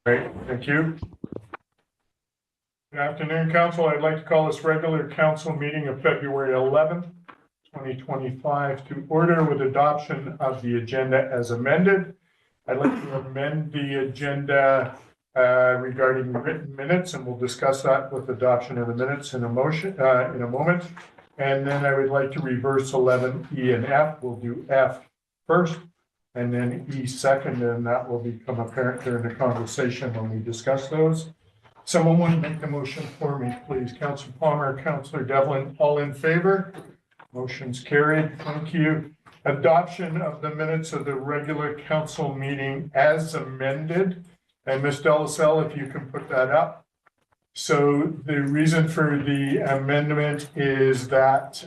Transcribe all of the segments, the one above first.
Great, thank you. Good afternoon, council. I'd like to call this regular council meeting of February 11th, 2025 to order with adoption of the agenda as amended. I'd like to amend the agenda regarding written minutes, and we'll discuss that with adoption of the minutes in a moment. And then I would like to reverse 11 E and F. We'll do F first and then E second, and that will become apparent during the conversation when we discuss those. Someone want to make the motion for me, please? Councilor Palmer, Councilor Devlin, all in favor? Motion's carried. Thank you. Adoption of the minutes of the regular council meeting as amended. And Ms. Delaselle, if you can put that up. So the reason for the amendment is that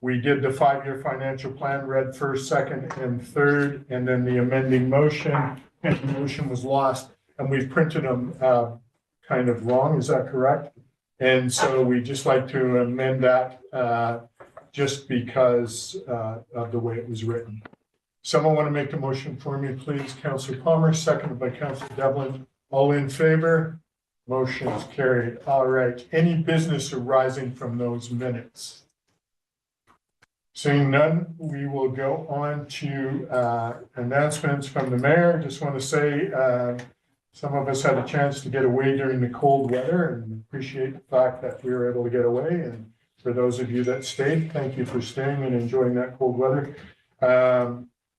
we did the 5-year financial plan, read first, second, and third, and then the amending motion, and the motion was lost, and we've printed them kind of wrong. Is that correct? And so we just like to amend that just because of the way it was written. Someone want to make the motion for me, please? Councilor Palmer, seconded by Councilor Devlin. All in favor? Motion is carried. All right. Any business arising from those minutes? Seeing none, we will go on to announcements from the mayor. Just want to say some of us had a chance to get away during the cold weather and appreciate the fact that we were able to get away. And for those of you that stayed, thank you for staying and enjoying that cold weather.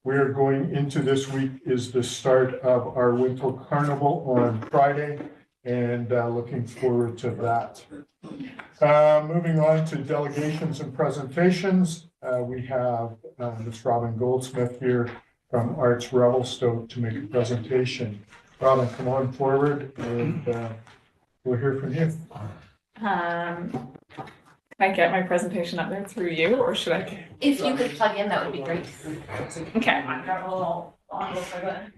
We are going into this week is the start of our Winter Carnival on Friday, and looking forward to that. Moving on to delegations and presentations. We have Ms. Robin Goldsmith here from Arts Revelstoke to make a presentation. Robin, come on forward and we'll hear from you. Can I get my presentation up there through you, or should I? If you could plug in, that would be great. Okay, I've got a little dongle for that.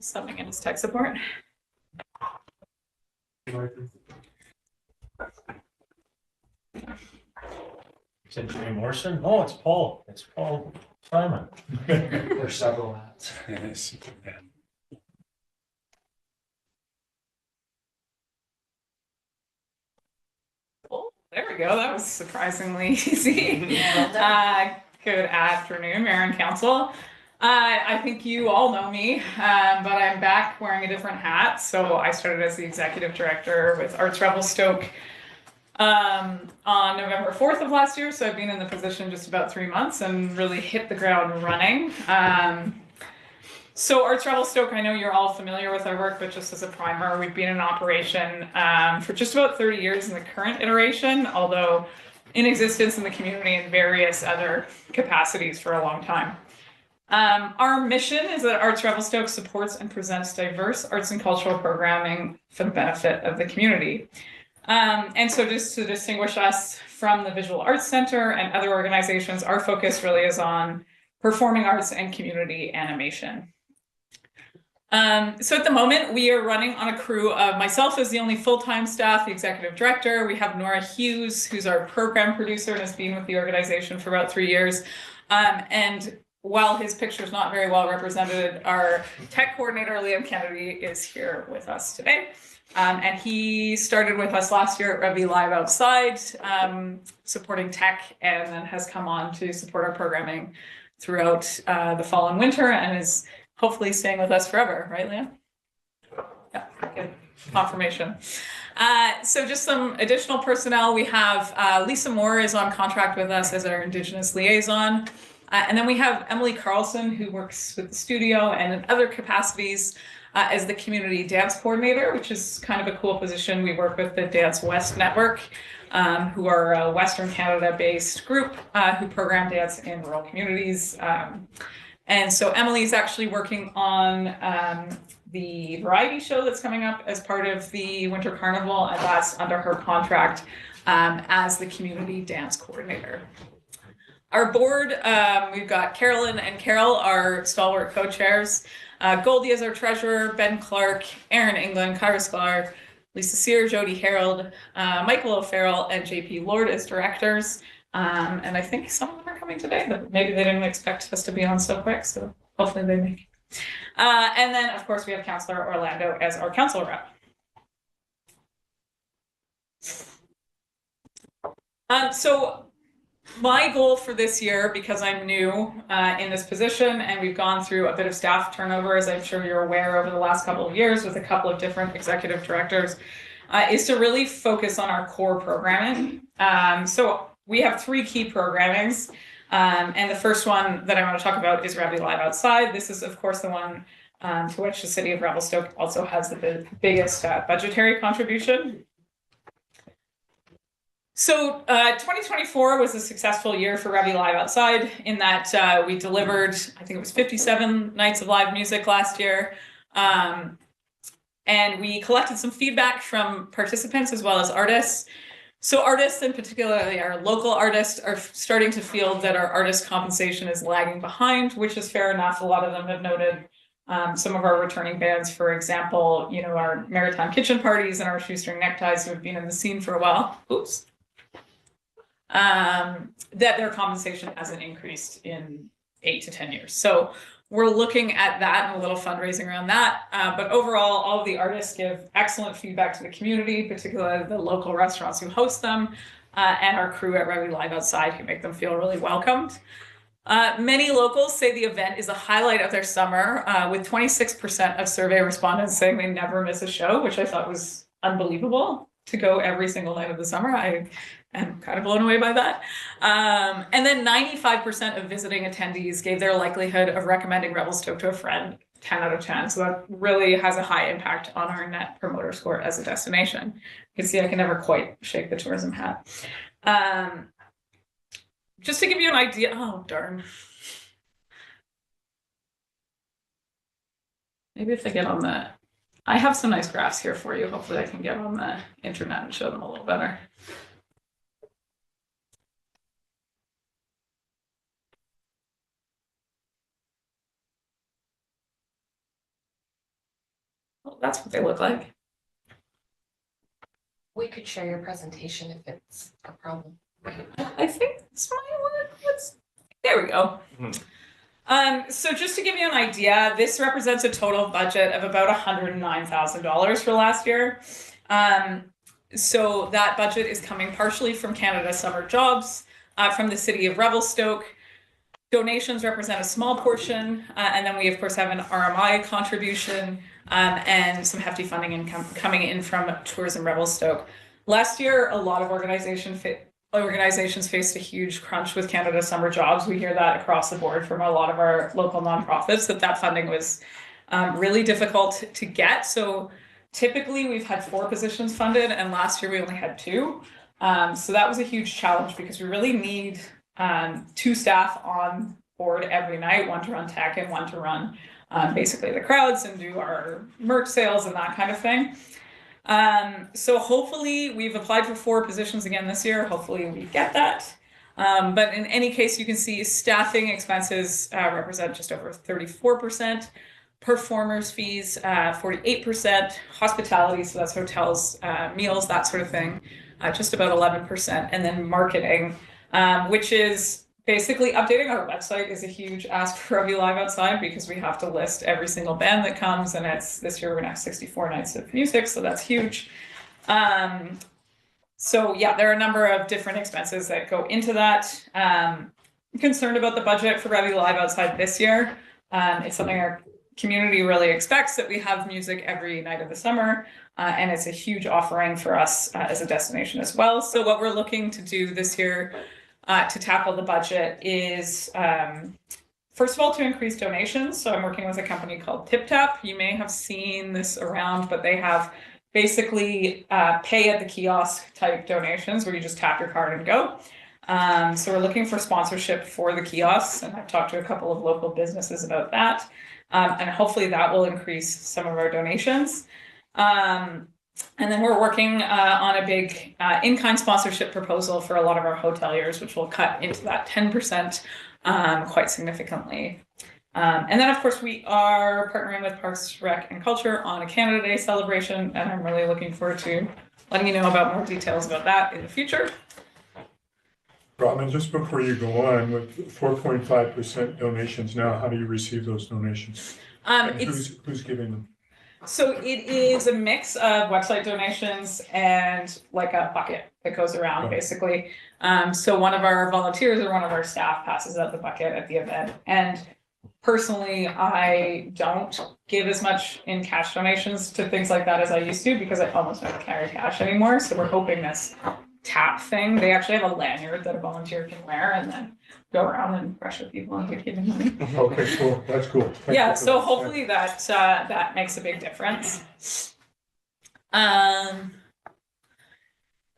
Something in his tech support. Is it Jimmy Morrison? Oh, it's Paul. It's Paul Simon. There's several hats. Oh, there we go. That was surprisingly easy. Good afternoon, Mayor and Council. I think you all know me, but I'm back wearing a different hat. So I started as the executive director with Arts Revelstoke on November 4th of last year. So I've been in the position just about 3 months and really hit the ground running. So Arts Revelstoke, I know you're all familiar with our work, but just as a primer, we've been in operation for just about 30 years in the current iteration, although in existence in the community in various other capacities for a long time. Our mission is that Arts Revelstoke supports and presents diverse arts and cultural programming for the benefit of the community. And so just to distinguish us from the Visual Arts Center and other organizations, our focus really is on performing arts and community animation. So at the moment, we are running on a crew of myself as the only full-time staff, the executive director. We have Nora Hughes, who's our program producer and has been with the organization for about 3 years. And while his picture is not very well represented, our tech coordinator, Liam Kennedy, is here with us today. And he started with us last year at Revy Live Outside, supporting tech, and then has come on to support our programming throughout the fall and winter, and is hopefully staying with us forever, right, Liam? Yeah, good confirmation. So just some additional personnel. We have Lisa Moore is on contract with us as our Indigenous liaison. And then we have Emily Carlson, who works with the studio and in other capacities as the community dance coordinator, which is kind of a cool position. We work with the Dance West Network, who are a Western Canada-based group who program dance in rural communities. And so Emily's actually working on the variety show that's coming up as part of the Winter Carnival, and that's under her contract as the community dance coordinator. Our board, we've got Carolyn and Carol, our stalwart co-chairs. Goldie is our treasurer, Ben Clark, Aaron England, Kyra Sklar, Lisa Sear, Jody Harold, Michael O'Farrell, and JP Lord as directors. And I think some of them are coming today, but maybe they didn't expect us to be on so quick, so hopefully they make it. And then, of course, we have Councillor Orlando as our council rep. So my goal for this year, because I'm new in this position and we've gone through a bit of staff turnover, as I'm sure you're aware, over the last couple of years with a couple of different executive directors, is to really focus on our core programming. So we have 3 key programmings. And the first one that I want to talk about is Revy Live Outside. This is, of course, the one to which the city of Revelstoke also has the biggest budgetary contribution. So 2024 was a successful year for Revy Live Outside in that we delivered, I think it was 57 nights of live music last year. And we collected some feedback from participants as well as artists. So artists, and particularly our local artists, are starting to feel that our artist compensation is lagging behind, which is fair enough. A lot of them have noted some of our returning bands, for example, you know, our Maritime Kitchen Parties and our Shoestring Neckties, who have been in the scene for a while. Oops. That their compensation hasn't increased in 8 to 10 years. So we're looking at that and a little fundraising around that. But overall, all of the artists give excellent feedback to the community, particularly the local restaurants who host them, and our crew at Revy Live Outside, who make them feel really welcomed. Many locals say the event is a highlight of their summer, with 26% of survey respondents saying they never miss a show, which I thought was unbelievable to go every single night of the summer. I am kind of blown away by that. And then 95% of visiting attendees gave their likelihood of recommending Revelstoke to a friend 10 out of 10. So that really has a high impact on our net promoter score as a destination. You can see I can never quite shake the tourism hat. Just to give you an idea, oh darn. Maybe if I get on the, I have some nice graphs here for you. Hopefully I can get on the internet and show them a little better. Well, that's what they look like. We could share your presentation if it's a problem. I think this might work. There we go. So just to give you an idea, this represents a total budget of about $109,000 for last year. So that budget is coming partially from Canada Summer Jobs, from the city of Revelstoke. Donations represent a small portion, and then we of course have an RMI contribution and some hefty funding income coming in from Tourism Revelstoke. Last year, a lot of organizations faced a huge crunch with Canada Summer Jobs. We hear that across the board from a lot of our local nonprofits, that funding was really difficult to get. So typically we've had 4 positions funded, and last year we only had 2. So that was a huge challenge because we really need 2 staff on board every night, one to run tech and one to run basically the crowds and do our merch sales and that kind of thing. So hopefully we've applied for 4 positions again this year. Hopefully we get that. But in any case, you can see staffing expenses represent just over 34%, performers fees 48%, hospitality, so that's hotels, meals, that sort of thing, just about 11%, and then marketing, which is basically updating our website is a huge ask for Revy Live Outside because we have to list every single band that comes, and it's this year we're gonna have 64 nights of music, so that's huge. So yeah, there are a number of different expenses that go into that. I'm concerned about the budget for Revy Live Outside this year. It's something our community really expects, that we have music every night of the summer, and it's a huge offering for us as a destination as well. So what we're looking to do this year to tackle the budget is, first of all, to increase donations. So I'm working with a company called TipTap. You may have seen this around, but they have basically pay at the kiosk type donations where you just tap your card and go. So we're looking for sponsorship for the kiosks, and I've talked to a couple of local businesses about that. And hopefully that will increase some of our donations. And then we're working on a big in-kind sponsorship proposal for a lot of our hoteliers, which will cut into that 10% quite significantly. And then, of course, we are partnering with Parks, Rec, and Culture on a Canada Day celebration, and I'm really looking forward to letting you know about more details about that in the future. Robin, just before you go on, with 4.5% donations now, how do you receive those donations? And who's giving them? So it is a mix of website donations and like a bucket that goes around, Okay. basically. So one of our volunteers or one of our staff passes out the bucket at the event. And personally, I don't give as much in cash donations to things like that as I used to because I almost don't carry cash anymore. So we're hoping this tap thing, they actually have a lanyard that a volunteer can wear and then go around and pressure people into giving money. Okay, cool. That's cool. Thank Yeah, you for so that. hopefully that makes a big difference.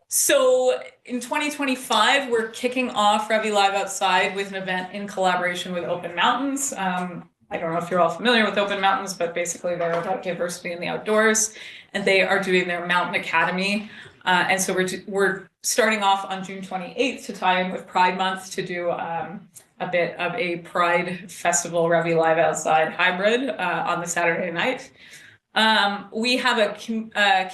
So in 2025, we're kicking off Revy Live Outside with an event in collaboration with Open Mountains. I don't know if you're all familiar with Open Mountains, but basically they're about diversity in the outdoors, and they are doing their Mountain Academy. And so we're starting off on June 28th to tie in with Pride Month to do a bit of a Pride Festival Revy Live Outside hybrid on the Saturday night. We have a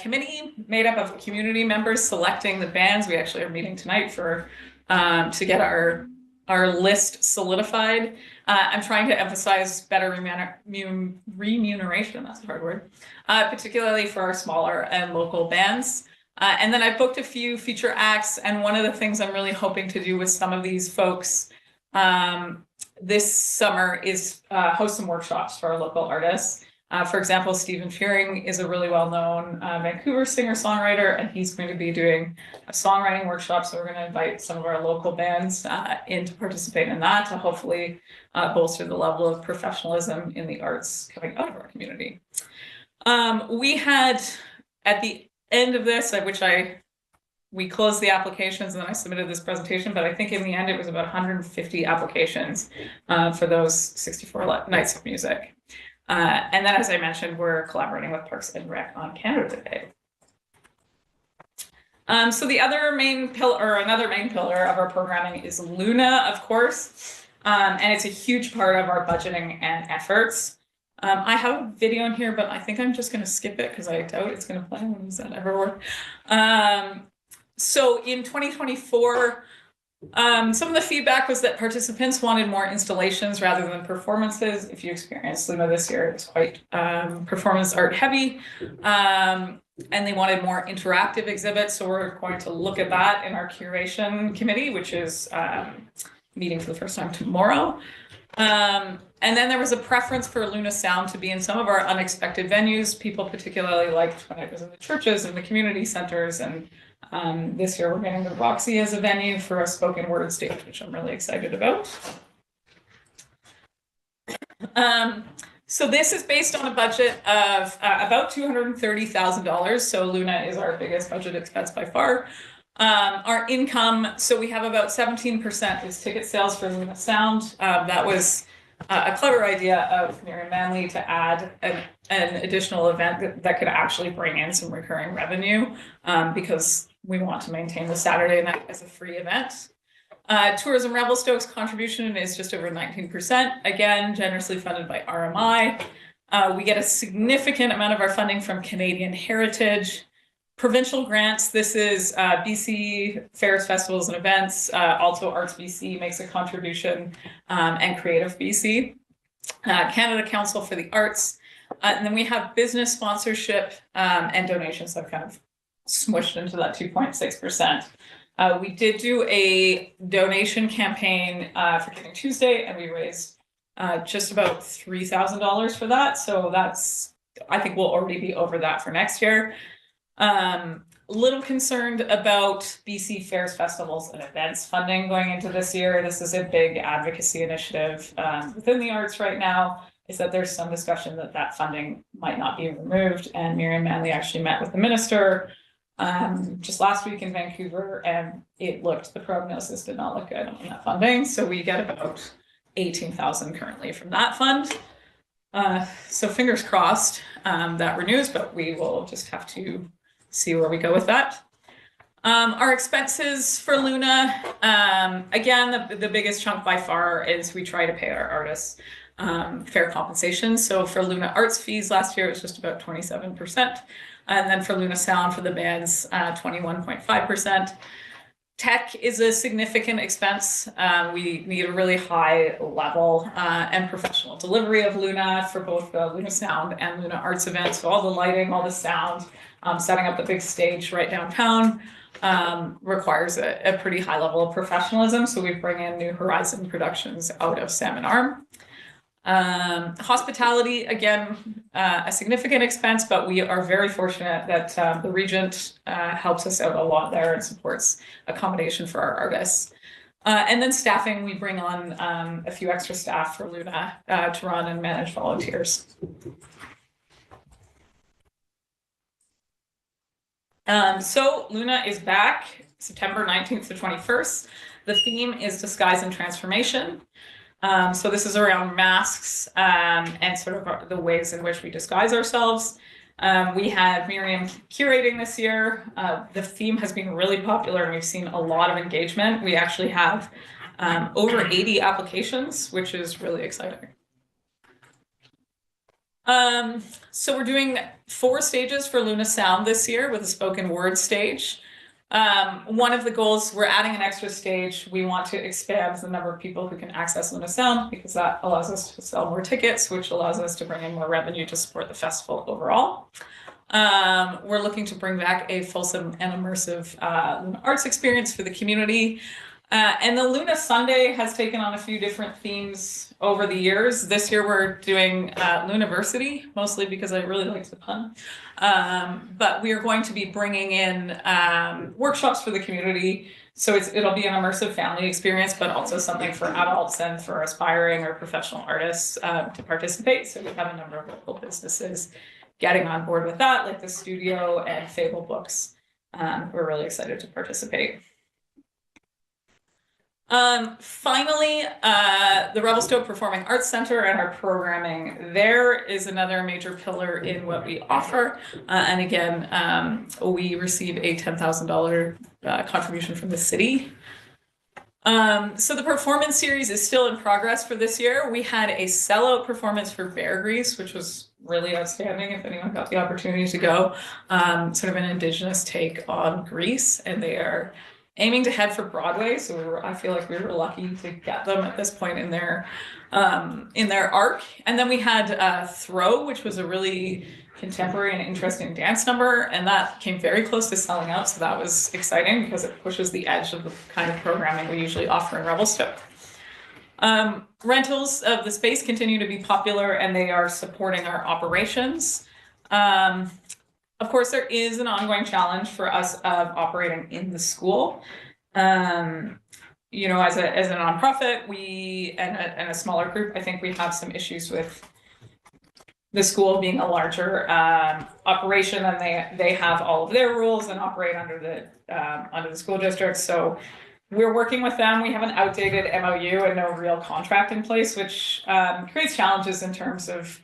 committee made up of community members selecting the bands. We actually are meeting tonight for to get our list solidified. I'm trying to emphasize better remuneration, that's a hard word, particularly for our smaller and local bands. And then I booked a few feature acts, and one of the things I'm really hoping to do with some of these folks this summer is host some workshops for our local artists. For example, Stephen Fearing is a really well-known Vancouver singer-songwriter, and he's going to be doing a songwriting workshop. So we're going to invite some of our local bands in to participate in that to hopefully bolster the level of professionalism in the arts coming out of our community. We had, at the end of this, we closed the applications and then I submitted this presentation, but I think in the end it was about 150 applications for those 64 nights of music. And then, as I mentioned, we're collaborating with Parks and Rec on Canada Day. So the other main pillar, another main pillar of our programming is Luna, of course, and it's a huge part of our budgeting and efforts. I have a video in here, but I think I'm just going to skip it because I doubt it's going to play. When does that ever work? So in 2024, some of the feedback was that participants wanted more installations rather than performances. If you experienced Luna this year, it was quite performance art heavy, and they wanted more interactive exhibits. So we're going to look at that in our curation committee, which is meeting for the first time tomorrow. And then there was a preference for Luna Sound to be in some of our unexpected venues. People particularly liked when it was in the churches and the community centers. And this year we're getting the Roxy as a venue for a spoken word stage, which I'm really excited about. So this is based on a budget of about $230,000. So Luna is our biggest budget expense by far. Our income, so we have about 17% is ticket sales for Luna Sound. That was a clever idea of Miriam Manley to add an additional event that could actually bring in some recurring revenue because we want to maintain the Saturday night as a free event. Tourism Revelstoke's contribution is just over 19%, again, generously funded by RMI. We get a significant amount of our funding from Canadian Heritage. Provincial grants, this is BC Fairs, Festivals and Events. Also Arts BC makes a contribution and Creative BC. Canada Council for the Arts. And then we have business sponsorship and donations that kind of smushed into that 2.6%. We did do a donation campaign for Giving Tuesday and we raised just about $3,000 for that. So that's, I think we'll already be over that for next year. Little concerned about BC Fairs, Festivals and Events funding going into this year. This is a big advocacy initiative within the arts right now, is that there's some discussion that that funding might not be removed. And Miriam Manley actually met with the minister just last week in Vancouver, and the prognosis did not look good on that funding. So we get about 18,000 currently from that fund. So fingers crossed that renews, but we will just have to see where we go with that. Our expenses for Luna, again, the biggest chunk by far is we try to pay our artists. fair compensation. So for Luna Arts fees last year, it was just about 27%. And then for Luna Sound for the bands, 21.5%. Tech is a significant expense. We need a really high level and professional delivery of Luna for both the Luna Sound and Luna Arts events. So all the lighting, all the sound, setting up the big stage right downtown requires a pretty high level of professionalism. So we bring in New Horizon Productions out of Salmon Arm. Hospitality, again, a significant expense, but we are very fortunate that the Regent helps us out a lot there and supports accommodation for our artists. And then staffing, we bring on a few extra staff for Luna to run and manage volunteers. So Luna is back September 19th to 21st. The theme is Disguise and Transformation. So this is around masks and sort of the ways in which we disguise ourselves. We had Miriam curating this year. The theme has been really popular and we've seen a lot of engagement. We actually have over 80 applications, which is really exciting. So we're doing 4 stages for Luna Sound this year with a spoken word stage. One of the goals, we're adding an extra stage. We want to expand the number of people who can access Luna Sound because that allows us to sell more tickets, which allows us to bring in more revenue to support the festival overall. We're looking to bring back a fulsome and immersive Luna Arts experience for the community. And the Luna Sunday has taken on a few different themes over the years. This year we're doing Luniversity, mostly because I really liked the pun. But we are going to be bringing in workshops for the community. So it'll be an immersive family experience, but also something for adults and for aspiring or professional artists to participate. So we have a number of local businesses getting on board with that, like the Studio and Fable Books. We're really excited to participate. Finally, the Revelstoke Performing Arts Center and our programming there is another major pillar in what we offer. And again, we receive a $10,000 contribution from the city. So the performance series is still in progress for this year. We had a sellout performance for Bear Grease, which was really outstanding if anyone got the opportunity to go. Sort of an Indigenous take on Grease, and they are aiming to head for Broadway, so I feel like we were lucky to get them at this point in their arc. And then we had Throw, which was a really contemporary and interesting dance number, and that came very close to selling out, so that was exciting because it pushes the edge of the kind of programming we usually offer in Revelstoke. Rentals of the space continue to be popular, and they are supporting our operations. Of course, there is an ongoing challenge for us of operating in the school. You know, as a nonprofit, we and a smaller group, I think we have some issues with the school being a larger operation, and they have all of their rules and operate under the school district. So we're working with them. We have an outdated MOU and no real contract in place, which creates challenges in terms of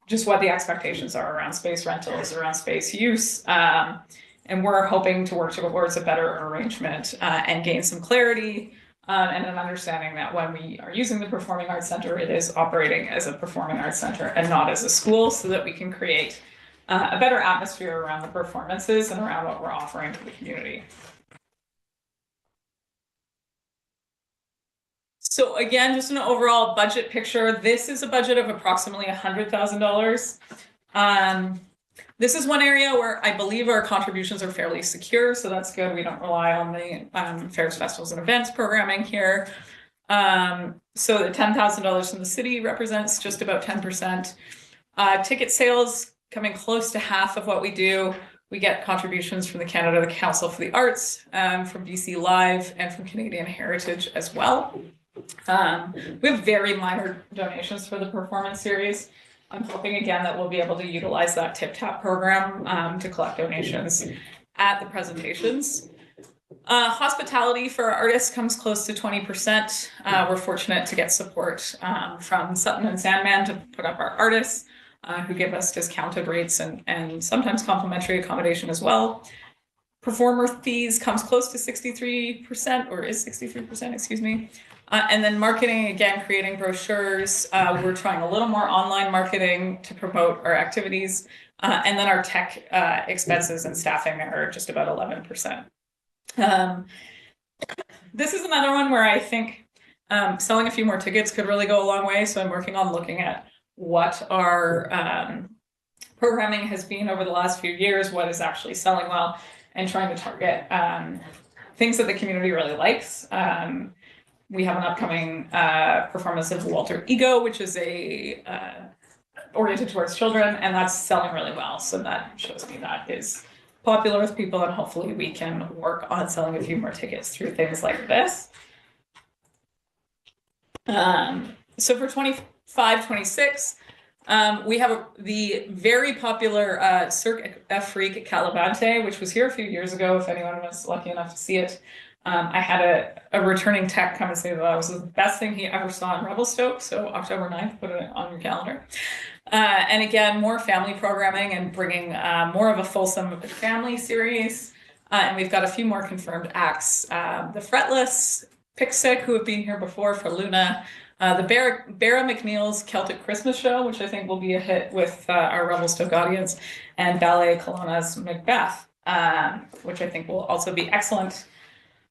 just what the expectations are around space rentals, around space use. And we're hoping to work towards a better arrangement and gain some clarity and an understanding that when we are using the Performing Arts Center, it is operating as a performing arts center and not as a school, so that we can create a better atmosphere around the performances and around what we're offering to the community. So again, just an overall budget picture. This is a budget of approximately $100,000. This is one area where I believe our contributions are fairly secure, so that's good. We don't rely on the fairs, festivals, and events programming here. So the $10,000 from the city represents just about 10%. Ticket sales coming close to half of what we do. We get contributions from the Canada Council for the Arts, from BC Live, and from Canadian Heritage as well. We have very minor donations for the performance series. I'm hoping again that we'll be able to utilize that Tip Tap program to collect donations at the presentations. Hospitality for our artists comes close to 20%. We're fortunate to get support from Sutton and Sandman to put up our artists, who give us discounted rates and sometimes complimentary accommodation as well. Performer fees comes close to 63%, or is 63%, excuse me. And then marketing, again, creating brochures. We're trying a little more online marketing to promote our activities. And then our tech expenses and staffing are just about 11%. This is another one where I think selling a few more tickets could really go a long way. So I'm working on looking at what our programming has been over the last few years, what is actually selling well, and trying to target things that the community really likes. We have an upcoming performance of Walter Ego, which is oriented towards children, and that's selling really well. So that shows me that is popular with people, and hopefully we can work on selling a few more tickets through things like this. So for 25, 26, we have the very popular Cirque Afrique Calavante, which was here a few years ago, if anyone was lucky enough to see it. I had a returning tech come and say that was the best thing he ever saw in Revelstoke, so October 9th, put it on your calendar. And again, more family programming and bringing more of a fulsome family series. And we've got a few more confirmed acts. The Fretless, Pixic, who have been here before for Luna, the Barra McNeil's Celtic Christmas Show, which I think will be a hit with our Revelstoke audience, and Ballet Kelowna's Macbeth, which I think will also be excellent.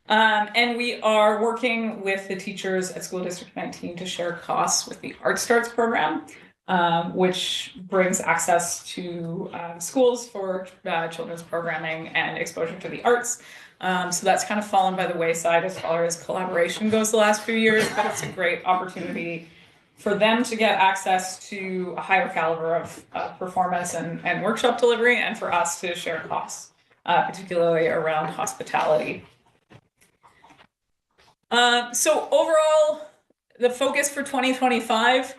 And we are working with the teachers at School District 19 to share costs with the Art Starts program, which brings access to schools for children's programming and exposure to the arts. So that's kind of fallen by the wayside as far as collaboration goes the last few years, but it's a great opportunity for them to get access to a higher caliber of performance and workshop delivery, and for us to share costs, particularly around hospitality. So overall, the focus for 2025,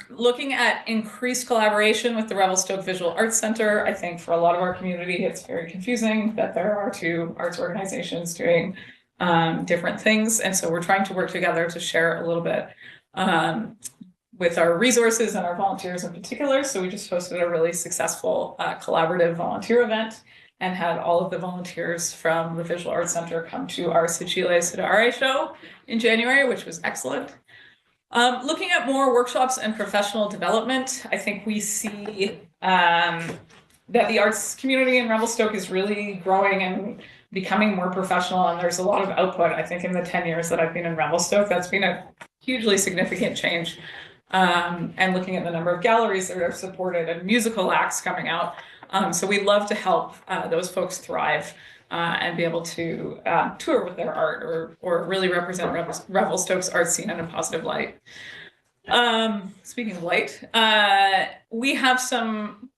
looking at increased collaboration with the Revelstoke Visual Arts Center. I think for a lot of our community, it's very confusing that there are two arts organizations doing different things. And so we're trying to work together to share a little bit with our resources and our volunteers in particular. So we just hosted a really successful collaborative volunteer event and had all of the volunteers from the Visual Arts Center come to our Sigile Sidare show in January, which was excellent. Looking at more workshops and professional development, I think we see that the arts community in Revelstoke is really growing and becoming more professional, and there's a lot of output. I think in the 10 years that I've been in Revelstoke, that's been a hugely significant change. And looking at the number of galleries that are supported and musical acts coming out. So we'd love to help those folks thrive and be able to tour with their art or really represent Revelstoke's art scene in a positive light. Speaking of light, we have some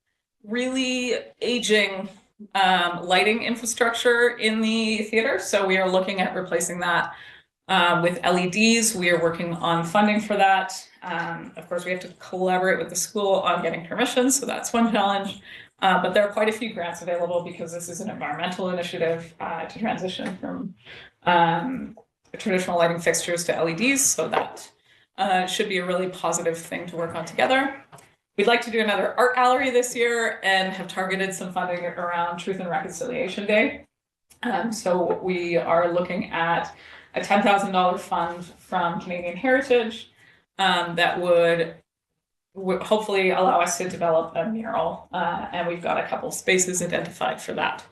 really aging lighting infrastructure in the theater. So we are looking at replacing that with LEDs. We are working on funding for that. Of course, we have to collaborate with the school on getting permission, so that's one challenge. But there are quite a few grants available because this is an environmental initiative to transition from traditional lighting fixtures to LEDs. So that should be a really positive thing to work on together. We'd like to do another art gallery this year and have targeted some funding around Truth and Reconciliation Day. So we are looking at a $10,000 fund from Canadian Heritage that would hopefully allow us to develop a mural, and we've got a couple spaces identified for that.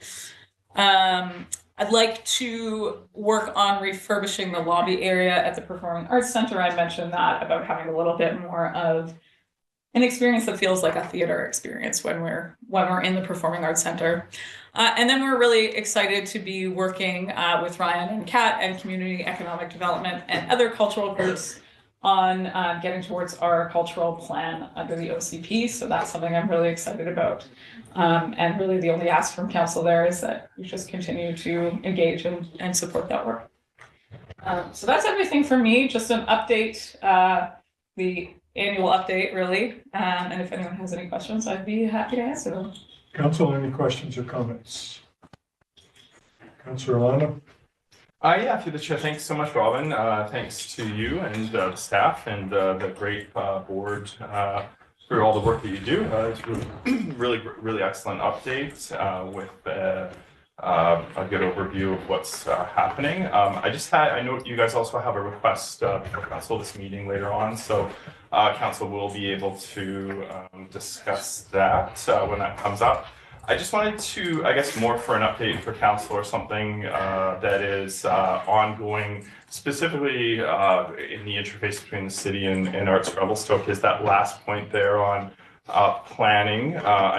I'd like to work on refurbishing the lobby area at the Performing Arts Center. I mentioned that about having a little bit more of an experience that feels like a theater experience when we're in the Performing Arts Center. And then we're really excited to be working with Ryan and Kat and Community Economic Development and other cultural groups on getting towards our cultural plan under the OCP. So that's something I'm really excited about. And really the only ask from council there is that we just continue to engage and support that work. So that's everything for me, just an update, the annual update really. And if anyone has any questions, I'd be happy to answer them. Council, any questions or comments? Councilor Alana? Yeah, through the chair. Thanks so much, Robin. Thanks to you and the staff and the great board for all the work that you do. It's really excellent updates with a good overview of what's happening. I know you guys also have a request for council this meeting later on, so council will be able to discuss that when that comes up. I just wanted to, I guess, more for an update for council or something that is ongoing, specifically in the interface between the city and Arts Revelstoke, is that last point there on planning.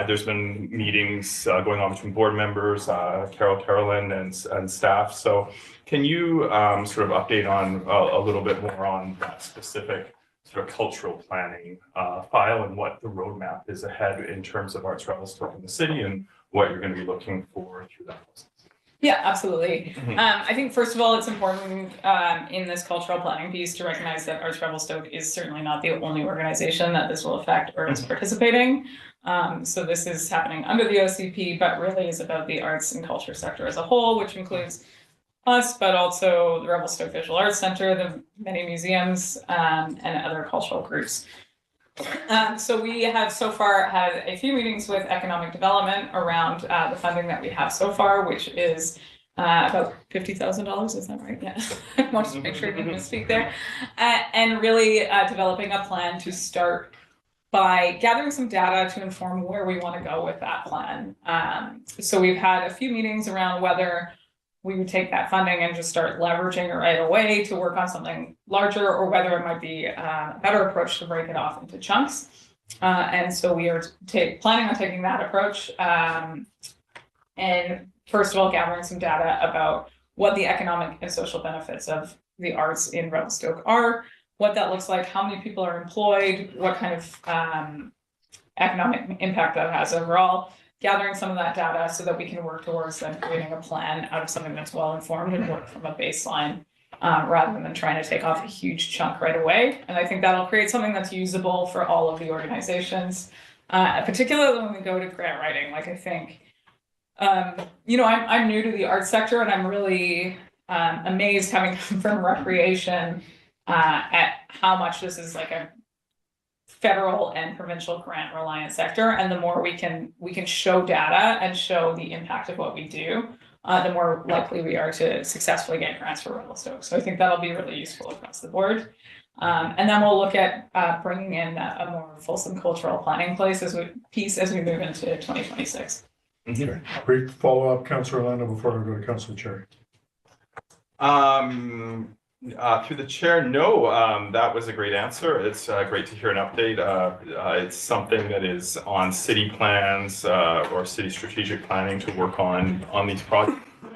There's been meetings going on between board members, Carolyn and staff. So can you sort of update on a little bit more on that specific sort of cultural planning file and what the roadmap is ahead in terms of Arts Revelstoke in the city and what you're going to be looking for through that process? Yeah, absolutely. Mhm. I think first of all, it's important in this cultural planning piece to recognize that Arts Revelstoke is certainly not the only organization that this will affect or is participating. So this is happening under the OCP, but really is about the arts and culture sector as a whole, which includes us, but also the Revelstoke Visual Arts Center, the many museums, and other cultural groups. So we have so far had a few meetings with economic development around the funding that we have so far, which is about $50,000. Is that right? Yeah. I wanted to make sure I didn't misspeak there. And really developing a plan to start by gathering some data to inform where we want to go with that plan. So we've had a few meetings around whether we would take that funding and just start leveraging it right away to work on something larger, or whether it might be a better approach to break it off into chunks. And so we are planning on taking that approach. And first of all, gathering some data about what the economic and social benefits of the arts in Revelstoke are, what that looks like, how many people are employed, what kind of economic impact that has overall. Gathering some of that data so that we can work towards then creating a plan out of something that's well informed and work from a baseline rather than trying to take off a huge chunk right away. And I think that'll create something that's usable for all of the organizations, particularly when we go to grant writing. Like I think, I'm new to the arts sector, and I'm really amazed, having come from recreation, at how much this is like a federal and provincial grant reliant sector. And the more we can show data and show the impact of what we do, the more likely we are to successfully get grants for Revelstoke. So I think that'll be really useful across the board. And then we'll look at bringing in a more fulsome cultural planning piece as we move into 2026. Brief follow-up, Councillor Lando, before I go to Councillor Cherry. Through the chair, no, that was a great answer. It's great to hear an update. It's something that is on city plans or city strategic planning to work on these projects. And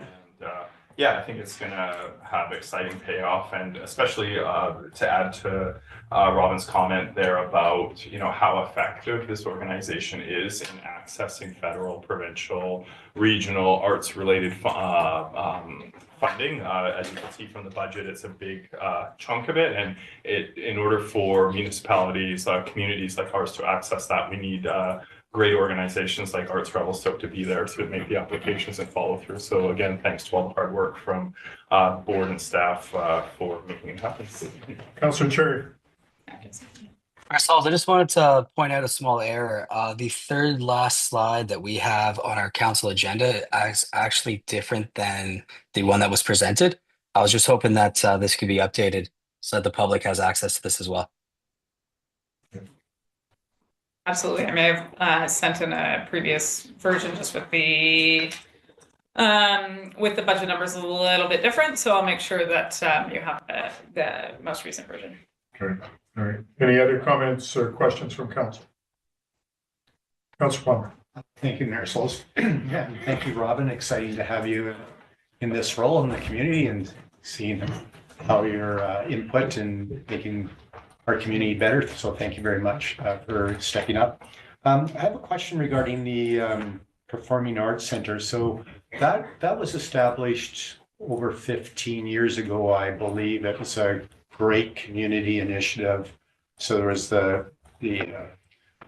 yeah, I think it's going to have exciting payoff, and especially to add to Robin's comment there about how effective this organization is in accessing federal, provincial, regional arts-related funding. As you can see from the budget, it's a big chunk of it, and in order for municipalities, communities like ours to access that, we need great organizations like Arts Revelstoke to be there to make the applications and follow through. So again, thanks to all the hard work from board and staff for making it happen. Councillor Cherry. Ourselves, I just wanted to point out a small error. The third last slide that we have on our council agenda is actually different than the one that was presented. I was just hoping that this could be updated so that the public has access to this as well. Absolutely. I may have sent in a previous version just with the budget numbers a little bit different. So I'll make sure that you have the most recent version. Okay. All right. Any other comments or questions from council? Councillor Plummer. Thank you, Mayor Souls. Yeah, thank you, Robin. Exciting to have you in this role in the community and seeing how your input in making our community better. So thank you very much for stepping up. I have a question regarding the Performing Arts Center. So that was established over 15 years ago, I believe. It was a great community initiative. So there was the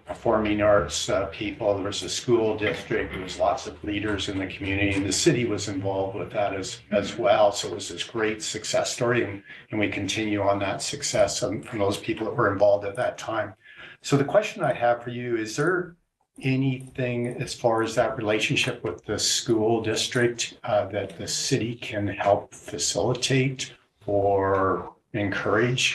performing arts people, there was a school district, there was lots of leaders in the community, and the city was involved with that as well. So it was this great success story, and we continue on that success from those people that were involved at that time. So the question I have for you, is there anything as far as that relationship with the school district that the city can help facilitate or encourage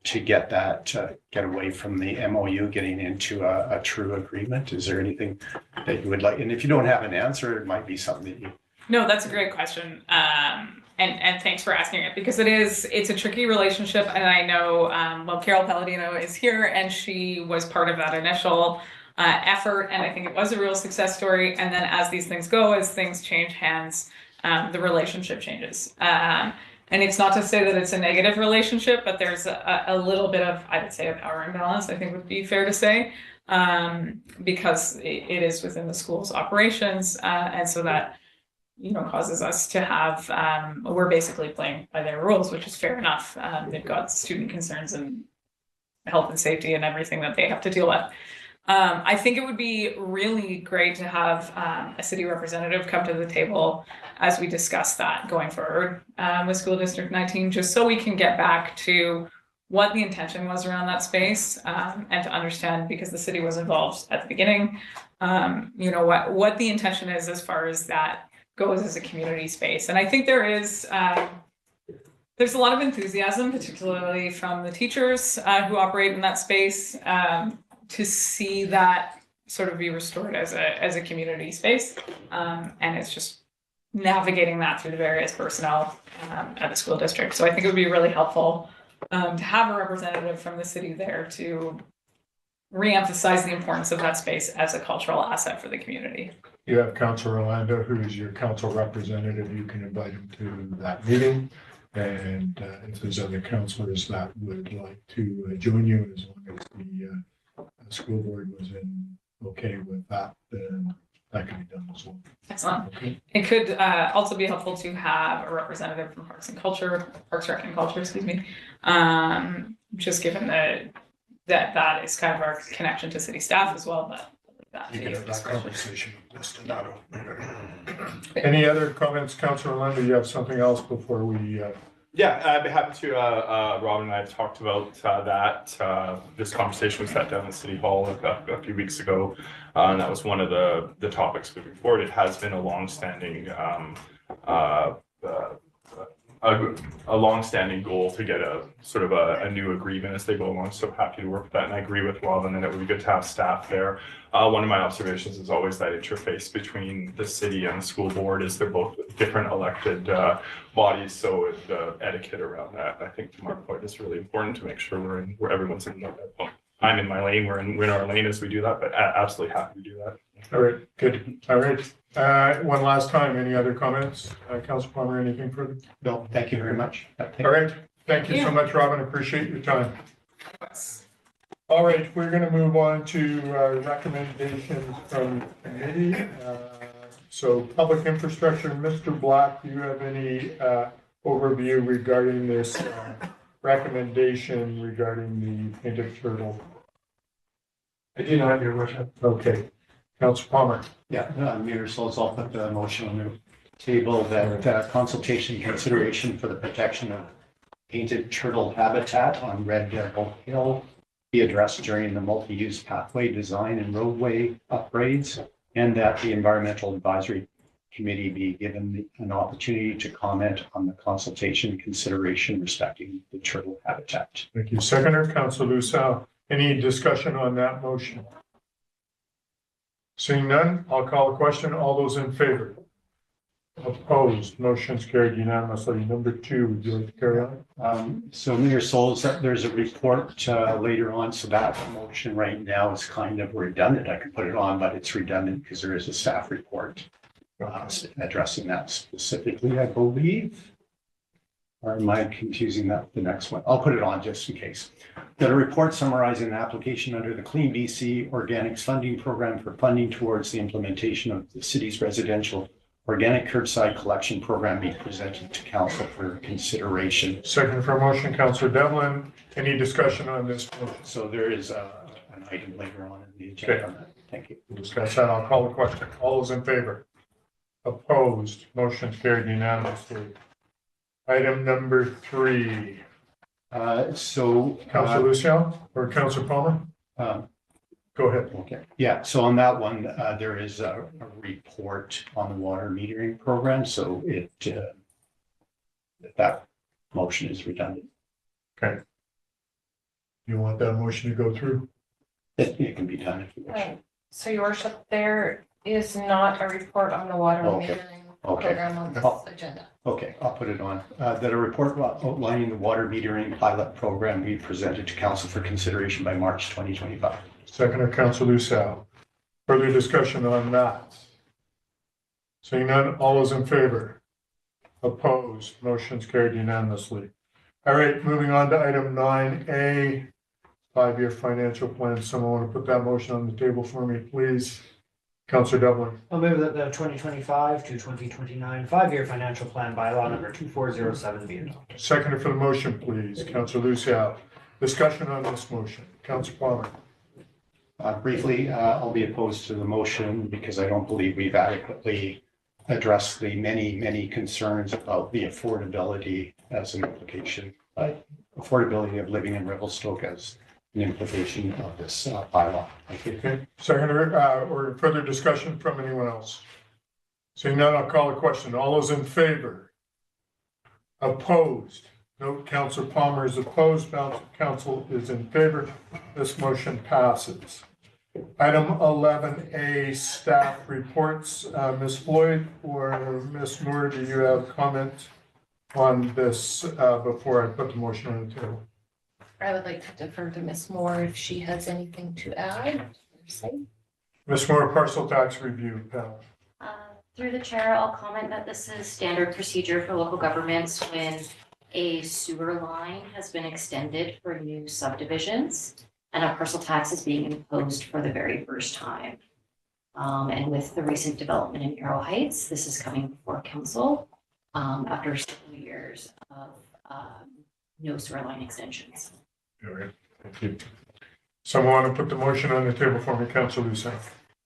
to get that, get away from the MOU, getting into a true agreement? Is there anything that you would like? And if you don't have an answer, it might be something that you. No, that's a great question. And thanks for asking it, because it's a tricky relationship. And I know, well, Carol Palladino is here and she was part of that initial effort. And I think it was a real success story. And then as these things go, as things change hands, the relationship changes. And it's not to say that it's a negative relationship, but there's a little bit of, I would say, a power imbalance, I think would be fair to say, because it is within the school's operations. And so that, causes us to have, we're basically playing by their rules, which is fair enough. They've got student concerns and health and safety and everything that they have to deal with. I think it would be really great to have a city representative come to the table as we discuss that going forward with School District 19, just so we can get back to what the intention was around that space and to understand, because the city was involved at the beginning, what the intention is as far as that goes as a community space. And I think there's a lot of enthusiasm, particularly from the teachers who operate in that space, to see that sort of be restored as a community space. And it's just navigating that through the various personnel at the school district. So I think it would be really helpful to have a representative from the city there to reemphasize the importance of that space as a cultural asset for the community. You have Councillor Orlando, who is your council representative. You can invite him to that meeting. And if there's other councillors that would like to join you, as long as the school board was okay with that, then that can be done as well. Excellent. Okay. It could also be helpful to have a representative from Parks Rec and Culture, excuse me. Just given that is kind of our connection to city staff as well, but that You can have that discretion. conversation listed not open. Any other comments, Councillor Orlando? You have something else before we? Yeah, I'd be happy to. Robin and I have talked about that. This conversation was sat down at City Hall a few weeks ago, and that was one of the topics moving forward. It has been a longstanding a longstanding goal to get a sort of a new agreement as they go along. So happy to work with that, and I agree with Robin that it would be good to have staff there. One of my observations is always that interface between the city and the school board, is they're both different elected bodies. So the etiquette around that, I think, from our point, is really important to make sure where everyone's in. I'm in my lane. We're in our lane as we do that, but absolutely happy to do that. All right, good. All right. One last time, any other comments? Councilor Palmer, anything further? No, thank you very much. All right. Thank you so much, Robin. Appreciate your time. All right, we're going to move on to recommendations from committee. So public infrastructure, Mr. Black, do you have any overview regarding this recommendation regarding the painted turtle? I do not, Your Worship. Okay. Councilor Palmer. Yeah, Mayor Souls, I'll put the motion on the table that consultation consideration for the protection of painted turtle habitat on Red Devil Hill be addressed during the multi-use pathway design and roadway upgrades, and that the Environmental Advisory Committee be given an opportunity to comment on the consultation consideration respecting the turtle habitat. Thank you. Seconder, Councilor Lucelle. Any discussion on that motion? Seeing none, I'll call a question. All those in favor? Opposed? Motion's carried unanimously. Number 2, would you like to carry on? So Mayor Souls, there's a report later on, so that motion right now is kind of redundant. I could put it on, but it's redundant because there is a staff report addressing that specifically, I believe. Or am I confusing that with the next one? I'll put it on just in case. That a report summarizing an application under the Clean BC Organics Funding Program for funding towards the implementation of the city's residential organic curbside collection program be presented to council for consideration. Second for motion, Councilor Devlin. Any discussion on this motion? So there is an item later on in the agenda on that. Thank you. We'll discuss that. I'll call the question. All those in favor? Opposed? Motion's carried unanimously. Item number 3. So Councilor Lucian or Councilor Palmer? Go Go ahead. Okay, yeah, so on that one, there is a report on the water metering program, so that motion is redundant. You want that motion to go through? It can be done if you wish. Right. So your worship, there is not a report on the water Okay. metering Okay. program on this Oh. agenda. Okay, I'll put it on. That a report outlining the water metering pilot program be presented to council for consideration by March 2025. Seconder, Council Lucille. Further discussion on that? Seeing none, all those in favor? Opposed? Motion's carried unanimously. All right, moving on to item 9A, 5-year financial plan. Someone want to put that motion on the table for me, please? Councilor Dublin. I'll move that the 2025 to 2029 5-year financial plan bylaw number 2407 be adopted. Seconder for the motion, please. Councilor Lucille. Discussion on this motion. Councilor Palmer. Briefly, I'll be opposed to the motion because I don't believe we've adequately addressed the many concerns about the affordability as an implication, affordability of living in Revelstoke as an implication of this bylaw. Thank you. Okay, seconder, or further discussion from anyone else? Seeing none, I'll call a question. All those in favor? Opposed? Note Councilor Palmer is opposed. Council is in favor. This motion passes. Item 11A, staff reports. Ms. Floyd or Ms. Moore, do you have comment on this before I put the motion on the table? I would like to defer to Ms. Moore if she has anything to add or say. Ms. Moore, parcel tax review panel. Through the chair, I'll comment that this is standard procedure for local governments when a sewer line has been extended for new subdivisions and a parcel tax is being imposed for the very first time. And with the recent development in Arrow Heights, this is coming before council after several years of no sewer line extensions. All right, thank you. Someone want to put the motion on the table for me, Councilor Lucille?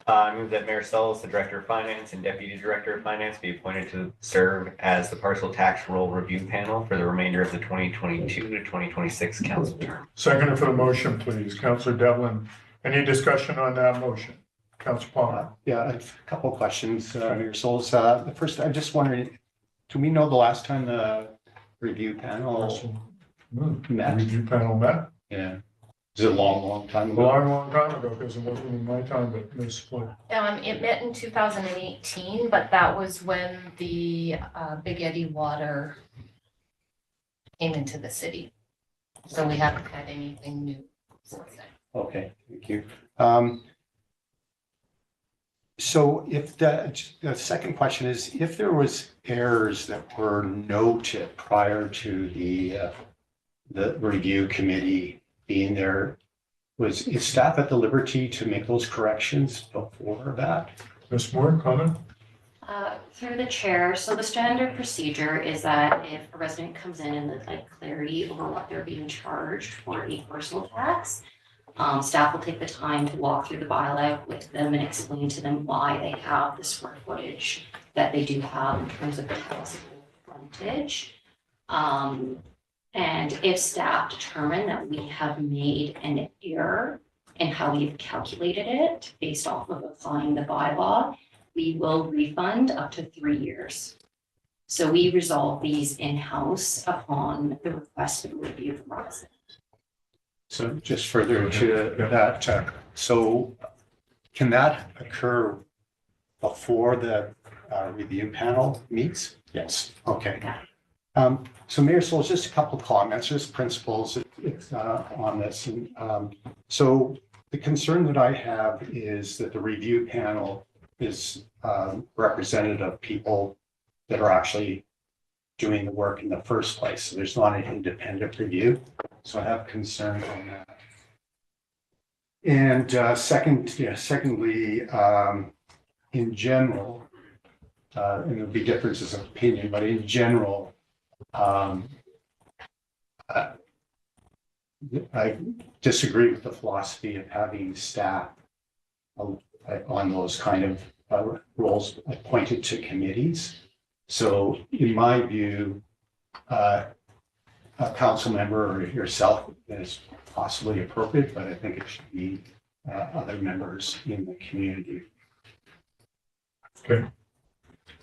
I move that Mayor Sells, the Director of Finance and Deputy Director of Finance be appointed to serve as the parcel tax roll review panel for the remainder of the 2022 to 2026 council term. Seconder for the motion, please. Councilor Devlin. Any discussion on that motion? Councilor Palmer. Yeah, I have a couple of questions, Mayor Souls. The first, I'm just wondering, do we know the last time the review panel met? Review panel met? Yeah. Is it a long time A ago? long time ago, because it wasn't in my time, but Ms. Floyd. It met in 2018, but that was when the Big Eddy Water came into the city. So we haven't had anything new since then. Okay, thank you. So if the second question is, if there was errors that were noted prior to the review committee being there, is staff at the liberty to make those corrections before that? Ms. Moore, comment? Through the chair, so the standard procedure is that if a resident comes in and there's like clarity over what they're being charged for a personal tax, staff will take the time to walk through the bylaw with them and explain to them why they have the square footage that they do have in terms of the taxable frontage. And if staff determine that we have made an error in how we've calculated it based off of applying the bylaw, we will refund up to 3 years. So we resolve these in-house upon the request of a review from resident. So just further to that, so can that occur before the review panel meets? Yes, okay. So Mayor Souls, just a couple of comments, just principles on this. So the concern that I have is that the review panel is representative of people that are actually doing the work in the first place. So there's not an independent review. So I have concerns on that. And secondly, in general, and there'll be differences of opinion, but in general, I disagree with the philosophy of having staff on those kind of roles appointed to committees. So in my view, a council member or yourself is possibly appropriate, but I think it should be other members in the community. Okay.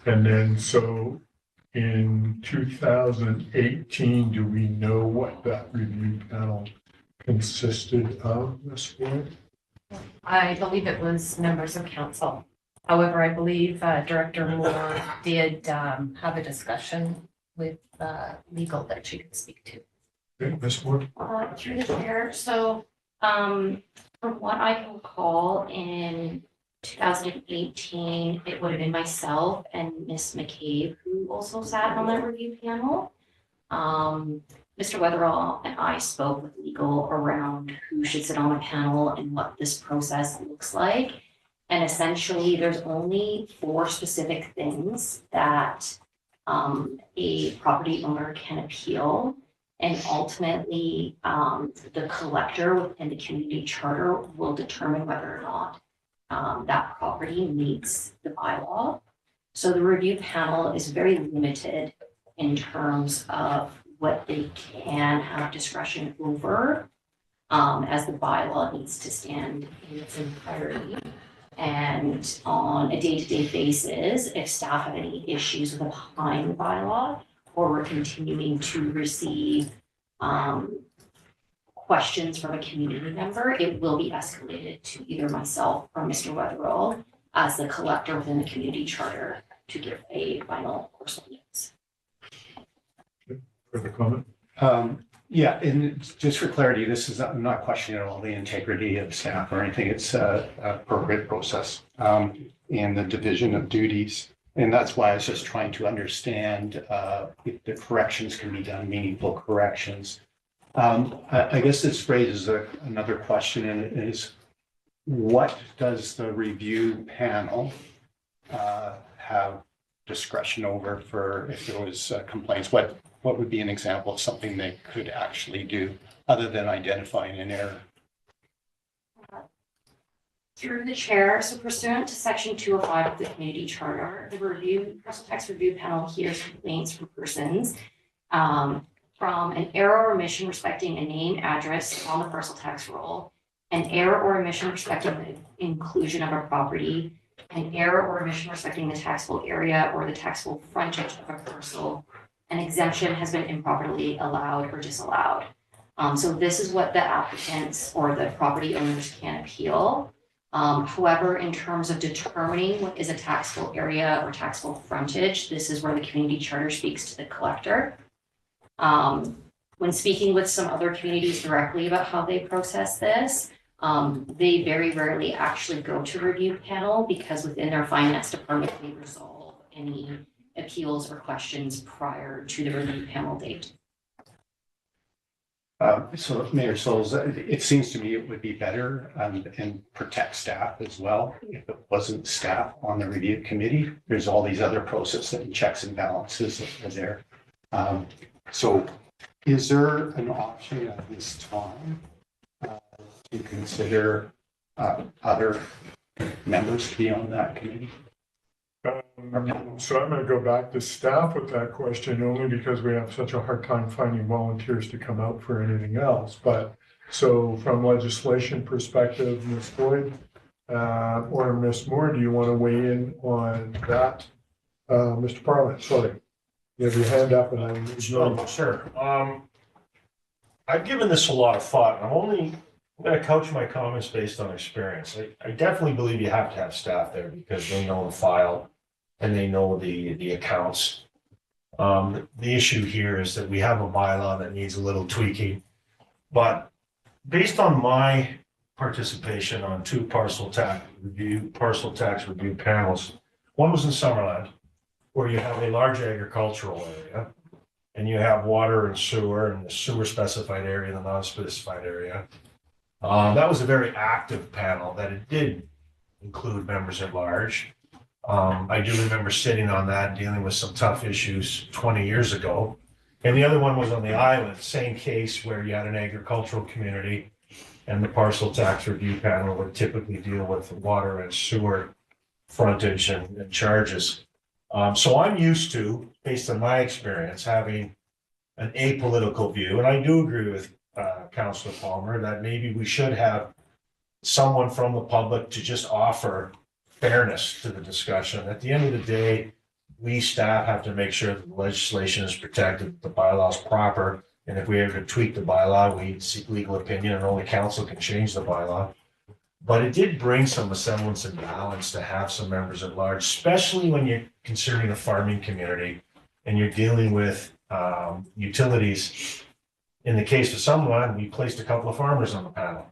And then, so in 2018, do we know what that review panel consisted of, Ms. Floyd? I believe it was members of council. However, I believe Director Moore did have a discussion with legal that she could speak to. Okay, Ms. Floyd? Through the chair, so, from what I can recall, in 2018, it would have been myself and Miss McCabe who also sat on that review panel. Mr. Weatherall and I spoke with legal around who should sit on the panel and what this process looks like. And essentially, there's only 4 specific things that a property owner can appeal. And ultimately, the collector within the community charter will determine whether or not that property meets the bylaw. So the review panel is very limited in terms of what they can have discretion over, as the bylaw needs to stand in its entirety. And on a day-to-day basis, if staff have any issues with applying the bylaw, or we're continuing to receive questions from a community member, it will be escalated to either myself or Mr. Weatherall as the collector within the community charter to give a final correspondence. Further comment? Yeah, and just for clarity, this is, I'm not questioning at all the integrity of staff or anything. It's a appropriate process in the division of duties. And that's why I was just trying to understand if the corrections can be done, meaningful corrections. I guess this raises another question, and it is, what does the review panel have discretion over for if there was complaints? What would be an example of something they could actually do other than identifying an error? Through the chair, so pursuant to section 205 of the community charter, the Parcel Tax Review Panel hears complaints from persons from an error or omission respecting a name, address on the parcel tax roll, an error or omission respecting the inclusion of a property, an error or omission respecting the taxable area or the taxable frontage of a parcel. An exemption has been improperly allowed or disallowed. So this is what the applicants or the property owners can appeal. However, in terms of determining what is a taxable area or taxable frontage, this is where the community charter speaks to the collector. When speaking with some other communities directly about how they process this, they very rarely actually go to review panel because within their finance department, they resolve any appeals or questions prior to the review panel date. So Mayor Souls, it seems to me it would be better and protect staff as well if it wasn't staff on the review committee. There's all these other processes and checks and balances that are there. So is there an option at this time to consider other members to be on that committee? So I'm going to go back to staff with that question only because we have such a hard time finding volunteers to come out for anything else. But so from legislation perspective, Ms. Floyd or Ms. Moore, do you want to weigh in on that? Mr. Parliament, sorry. You have your hand up and I'm ignoring. Sure. I've given this a lot of thought. I'm going to couch my comments based on experience. I definitely believe you have to have staff there because they know the file and they know the accounts. The issue here is that we have a bylaw that needs a little tweaking. But based on my participation on 2 parcel tax review panels, one was in Summerland, where you have a large agricultural area and you have water and sewer, and the sewer specified area and the non-specified area. That was a very active panel that it did include members at large. I do remember sitting on that, dealing with some tough issues 20 years ago. And the other one was on the island, same case where you had an agricultural community and the parcel tax review panel would typically deal with water and sewer frontage and charges. So I'm used to, based on my experience, having an apolitical view. And I do agree with Councilor Palmer that maybe we should have someone from the public to just offer fairness to the discussion. At the end of the day, we staff have to make sure that the legislation is protected, the bylaw is proper. And if we have to tweak the bylaw, we seek legal opinion and only council can change the bylaw. But it did bring some semblance of balance to have some members at large, especially when you're considering a farming community and you're dealing with utilities. In the case of someone, we placed a couple of farmers on the panel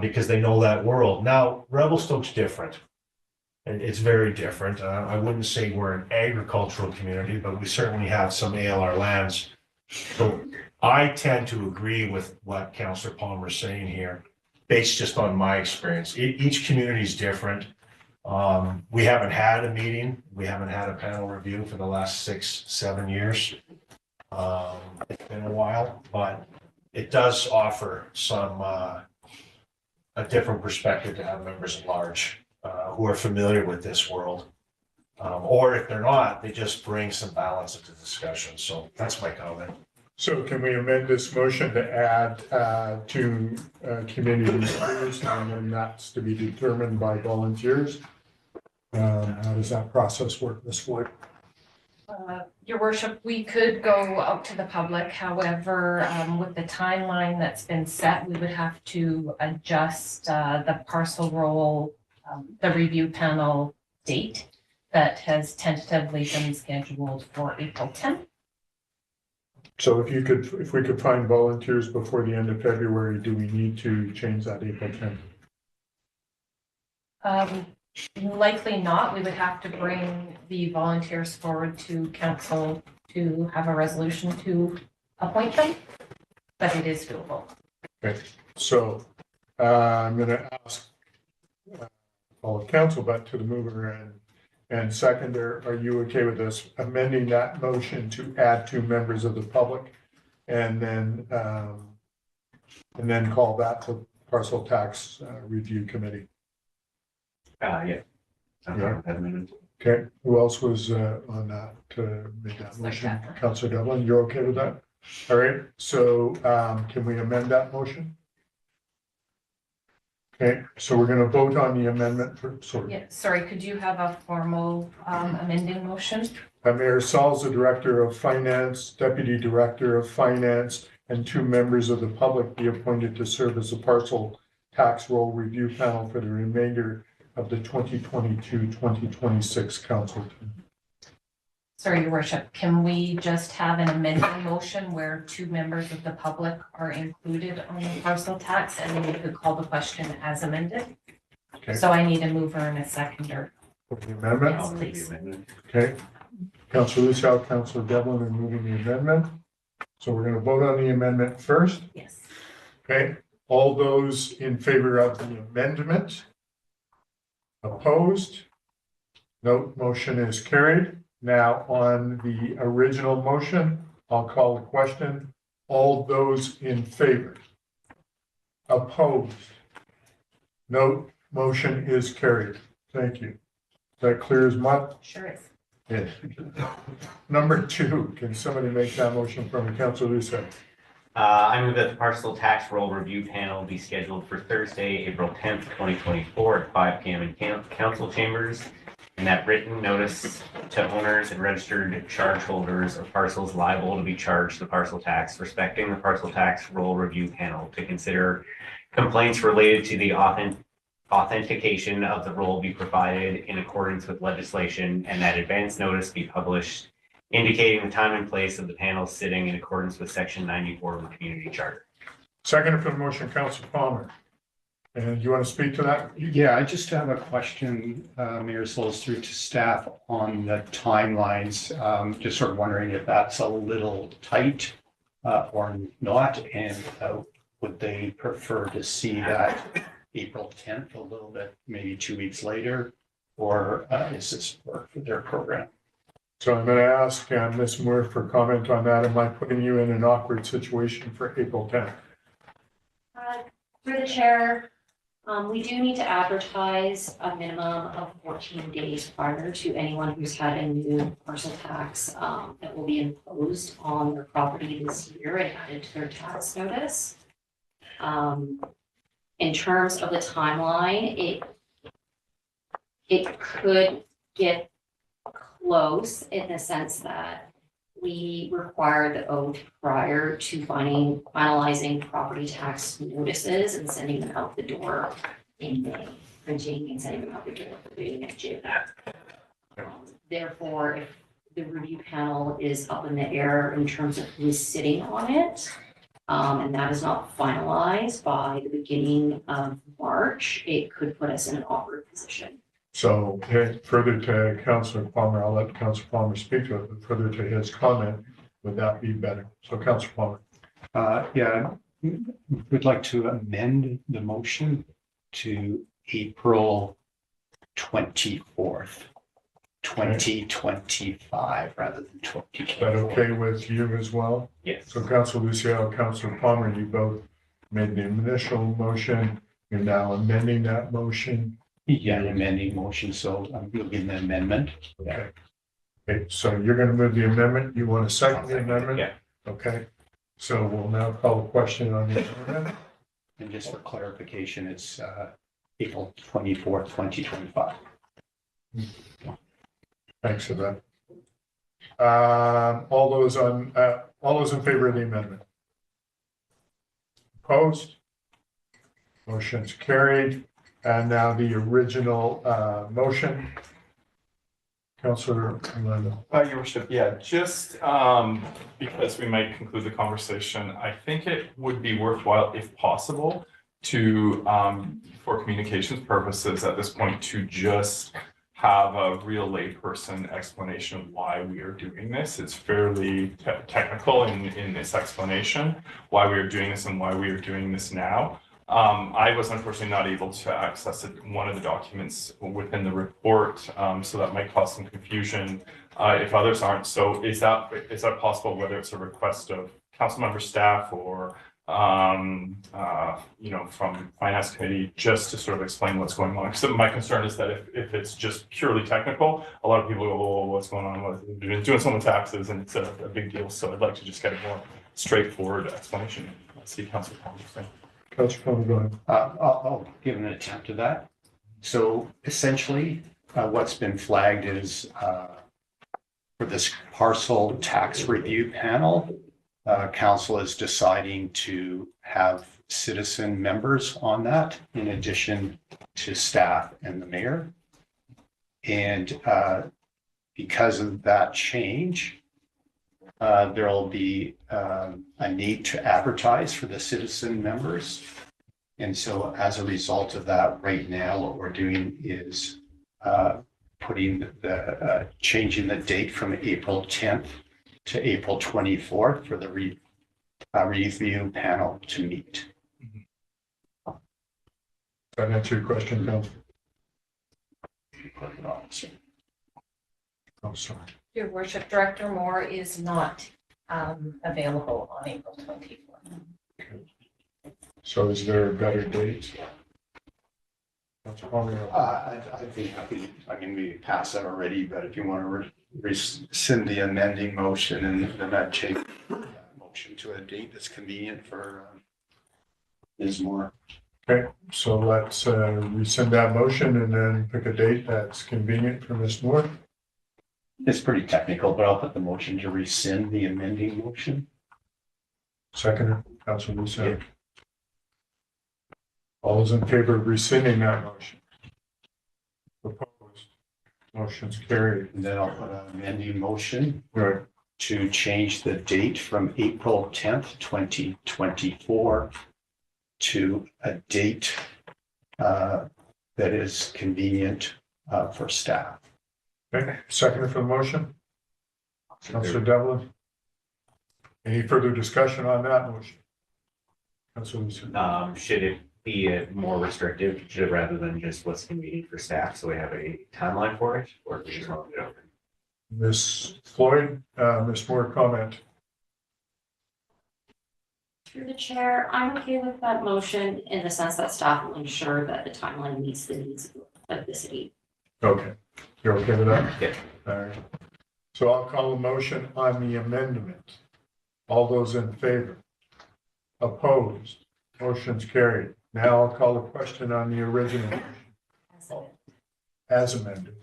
because they know that world. Now, Revelstoke's different. And it's very different. I wouldn't say we're an agricultural community, but we certainly have some ALR lands. So I tend to agree with what Councillor Palmer is saying here, based just on my experience. Each community is different. We haven't had a meeting. We haven't had a panel review for the last 6-7 years. It's been a while, but it does offer some a different perspective to have members at large who are familiar with this world. Or if they're not, they just bring some balance into the discussion. So that's my comment. So can we amend this motion to add to community members, and then that's to be determined by volunteers? How does that process work, Ms. Floyd? Your worship, we could go out to the public. However, with the timeline that's been set, we would have to adjust the parcel roll, the review panel date that has tentatively been scheduled for April 10th. So if we could find volunteers before the end of February, do we need to change that April 10th? Likely not. We would have to bring the volunteers forward to council to have a resolution to appoint them, but it is doable. Okay, so I'm going to ask all of council, but to the mover and seconder, are you okay with us amending that motion to add 2 members of the public and then call that the parcel tax review committee? Yeah. Yeah. Okay, who else was on that to make that motion? Councillor Devlin, you're okay with that? All right, so can we amend that motion? Okay, so we're going to vote on the amendment for, sorry. Yeah, sorry, could you have a formal amending motion? Mayor Sauls, the Director of Finance, Deputy Director of Finance, and 2 members of the public be appointed to serve as the parcel tax roll review panel for the remainder of the 2022-2026 council term. Sorry, your worship, can we just have an amending motion where 2 members of the public are included on the parcel tax, and then you could call the question as amended? Okay. So I need a mover and a seconder. For the amendment? Yes, please. Okay. Councillor Lucio, Councillor Devlin are moving the amendment. So we're going to vote on the amendment first. Yes. Okay. All those in favor of the amendment? Opposed? No, motion is carried. Now on the original motion, I'll call the question. All those in favor? Opposed? No, motion is carried. Thank you. That clears mud? Sure is. Yes. Number 2, can somebody make that motion from Councillor Lucet? I move that the parcel tax roll review panel be scheduled for Thursday, April 10th, 2024 at 5 p.m. in council chambers, and that written notice to owners and registered charge holders of parcels liable to be charged the parcel tax respecting the parcel tax roll review panel to consider complaints related to the authentication of the roll be provided in accordance with legislation, and that advance notice be published indicating the time and place of the panel sitting in accordance with section 94 of the community charter. Second for the motion, Councillor Palmer. And you want to speak to that? Yeah, I just have a question, Mayor Souls, through to staff on the timelines. Just sort of wondering if that's a little tight or not, and would they prefer to see that April 10th, a little bit, maybe 2 weeks later, or is this work for their program? So I'm going to ask Ms. Moore for comment on that. Am I putting you in an awkward situation for April 10th? Through the chair, we do need to advertise a minimum of 14 days prior to anyone who's had a new parcel tax that will be imposed on their property this year and added to their tax notice. In terms of the timeline, it could get close in the sense that we require the oath prior to finalizing property tax notices and sending them out the door in May, printing and sending them out the door for the next June. Therefore, if the review panel is up in the air in terms of who's sitting on it, and that is not finalized by the beginning of March, it could put us in an awkward position. So further to Councillor Palmer, I'll let Councillor Palmer speak to it, but further to his comment, would that be better? So Councillor Palmer. Yeah, we'd like to amend the motion to April 24th, 2025, rather than 2024. Is that okay with you as well? Yes. So Councillor Lucio, Councillor Palmer, you both made the initial motion. You're now amending that motion. Yeah, amending motion, so I'm moving the amendment. Okay. Okay, so you're going to move the amendment. You want to second the amendment? Yeah. Okay. So we'll now call a question on the amendment. And just for clarification, it's April 24th, 2025. Thanks for that. All those in favor of the amendment? Opposed? Motion's carried. And now the original motion. Councillor Orlando. Your worship, yeah, just because we might conclude the conversation, I think it would be worthwhile, if possible, to, for communications purposes at this point, to just have a real layperson explanation of why we are doing this. It's fairly technical in this explanation, why we are doing this and why we are doing this now. I was unfortunately not able to access one of the documents within the report, so that might cause some confusion if others aren't. So is that possible, whether it's a request of council member staff or from finance committee, just to sort of explain what's going on? Because my concern is that if it's just purely technical, a lot of people go, "Oh, what's going on? Doing something with taxes," and it's a big deal. So I'd like to just get a more straightforward explanation. Let's see, Councilor Palmer. Councillor Palmer, go ahead. I'll give an attempt at that. So essentially, what's been flagged is for this parcel tax review panel, council is deciding to have citizen members on that in addition to staff and the mayor. And because of that change, there'll be a need to advertise for the citizen members. And so as a result of that, right now, what we're doing is changing the date from April 10th to April 24th for the review panel to meet. Does that answer your question, Councillor? I'm sorry. Your worship, Director Moore is not available on April 24th. So is there a better date? Councillor Palmer? I'd be happy, we passed that already, but if you want to rescind the amending motion and then that change motion to a date that's convenient for Ms. Moore. Okay, so let's rescind that motion and then pick a date that's convenient for Ms. Moore. It's pretty technical, but I'll put the motion to rescind the amending motion. Second, Councillor Lucio. Yeah. All those in favor of rescinding that motion? Opposed? Motion's carried. And then I'll put an amending motion Right. to change the date from April 10th, 2024 to a date that is convenient for staff. Okay, second for the motion? Councillor Devlin? Any further discussion on that motion? Councillor Lucio. Should it be more restrictive, rather than just what's convenient for staff, so we have a timeline for it, or do you just want it open? Ms. Floyd, Ms. Moore, comment. Through the chair, I'm okay with that motion in the sense that staff will ensure that the timeline meets the needs of the city. Okay, you're okay with that? Yeah. All right. So I'll call a motion on the amendment. All those in favor? Opposed? Motion's carried. Now I'll call the question on the original as amended.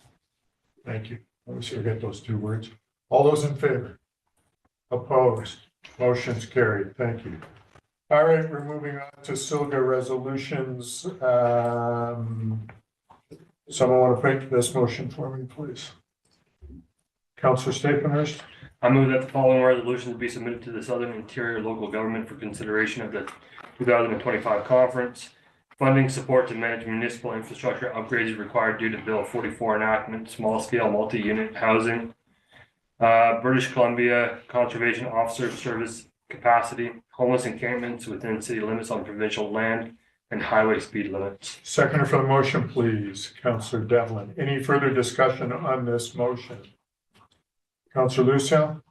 Thank you. Let me see, I get those two words. All those in favor? Opposed? Motion's carried. Thank you. All right, we're moving on to Silga resolutions. Someone want to make this motion for me, please? Councillor Staplenhurst? I move that the following resolutions be submitted to the Southern Interior Local Government for consideration of the 2025 conference. Funding support to manage municipal infrastructure upgrades is required due to Bill 44 enactment, small scale multi-unit housing. British Columbia Conservation Officer Service capacity, homeless encampments within city limits on provincial land, and highway speed limits. Seconder for the motion, please. Councillor Devlin. Any further discussion on this motion? Councillor Lucio?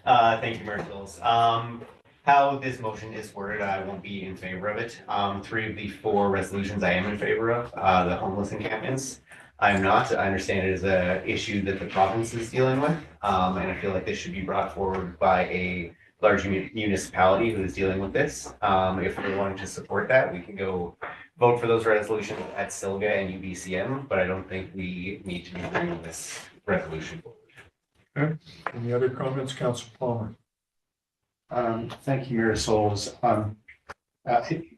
Thank you, Mayor Mills. How this motion is worded, I won't be in favor of it. 3 of the 4 resolutions I am in favor of, the homeless encampments. I'm not. I understand it is an issue that the province is dealing with. And I feel like this should be brought forward by a large municipality who is dealing with this. If we're wanting to support that, we can go vote for those resolutions at Silga and UBCM, but I don't think we need to be bringing this resolution forward. Okay. Any other comments, Councillor Palmer? Thank you, Mayor Souls.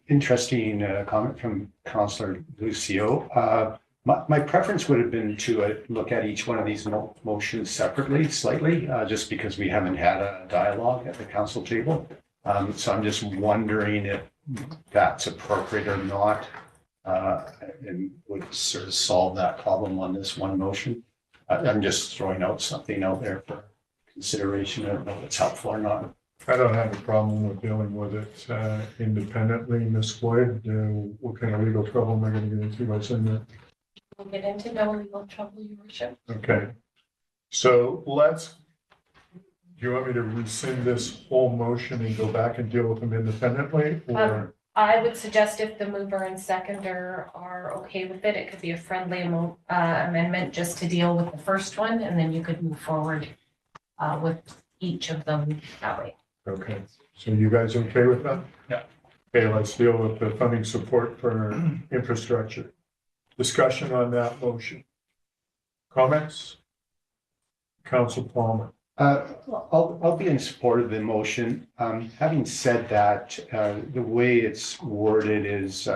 Interesting comment from Councillor Lucio. My preference would have been to look at each one of these motions separately, slightly, just because we haven't had a dialogue at the council table. So I'm just wondering if that's appropriate or not, and would sort of solve that problem on this one motion. I'm just throwing out something out there for consideration. I don't know if it's helpful or not. I don't have a problem with dealing with it independently. Ms. Floyd, what kind of legal trouble am I going to get into by saying that? We'll get into no legal trouble, your worship. Okay. So do you want me to rescind this whole motion and go back and deal with them independently, or? I would suggest if the mover and seconder are okay with it, it could be a friendly amendment just to deal with the first one, and then you could move forward with each of them that way. Okay, so you guys okay with that? Yeah. Okay, let's deal with the funding support for infrastructure. Discussion on that motion. Comments? Council Palmer. I'll be in support of the motion. Having said that, the way it's worded is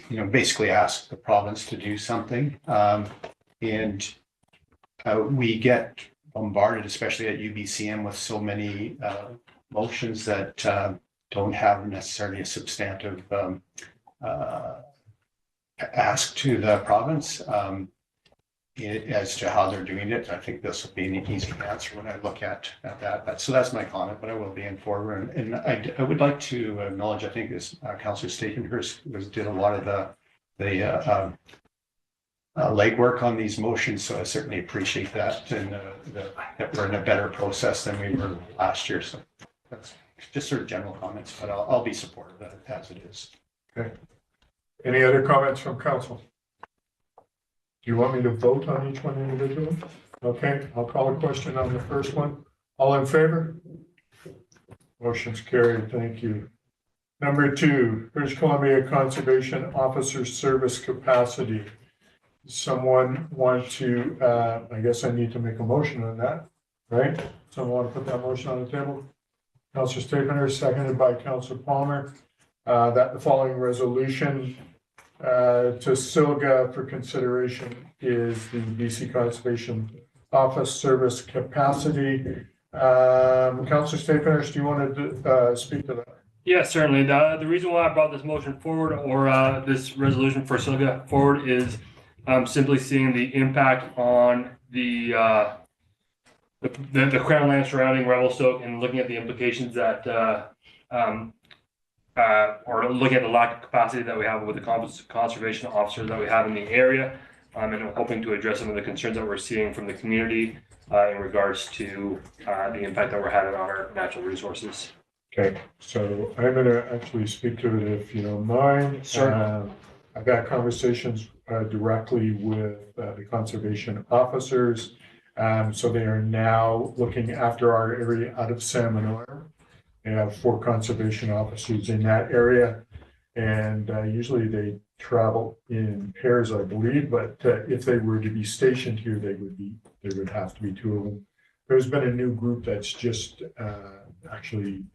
basically ask the province to do something, and we get bombarded, especially at UBCM, with so many motions that don't have necessarily a substantive ask to the province as to how they're doing it. I think this will be an easy answer when I look at that. So that's my comment, but I will be in favor. And I would like to acknowledge, I think this Councillor Staplenhurst did a lot of the legwork on these motions, so I certainly appreciate that, and that we're in a better process than we were last year. So that's just sort of general comments, but I'll be supportive of it as it is. Okay. Any other comments from council? Do you want me to vote on each one individually? Okay, I'll call a question on the first one. All in favor? Motion's carried. Thank you. Number 2, British Columbia Conservation Officer Service capacity. Someone want to, I guess I need to make a motion on that, right? Someone want to put that motion on the table? Councillor Staplenhurst, seconded by Councillor Palmer, that the following resolution to Silga for consideration is the BC Conservation Office Service capacity. Councillor Staplenhurst, do you want to speak to that? Yeah, certainly. The reason why I brought this motion forward, or this resolution for Silga forward, is simply seeing the impact on the crown land surrounding Revelstoke, and looking at the implications that or looking at the lack of capacity that we have with the conservation officers that we have in the area, and hoping to address some of the concerns that we're seeing from the community in regards to the impact that we're having on our natural resources. Okay, so I'm going to actually speak to it if you don't mind. Sure. I've had conversations directly with the conservation officers. So they are now looking after our area out of Salmon Arm. They have 4 conservation officers in that area. And usually they travel in pairs, I believe, but if they were to be stationed here, there would have to be 2 of them. There's been a new group that's just actually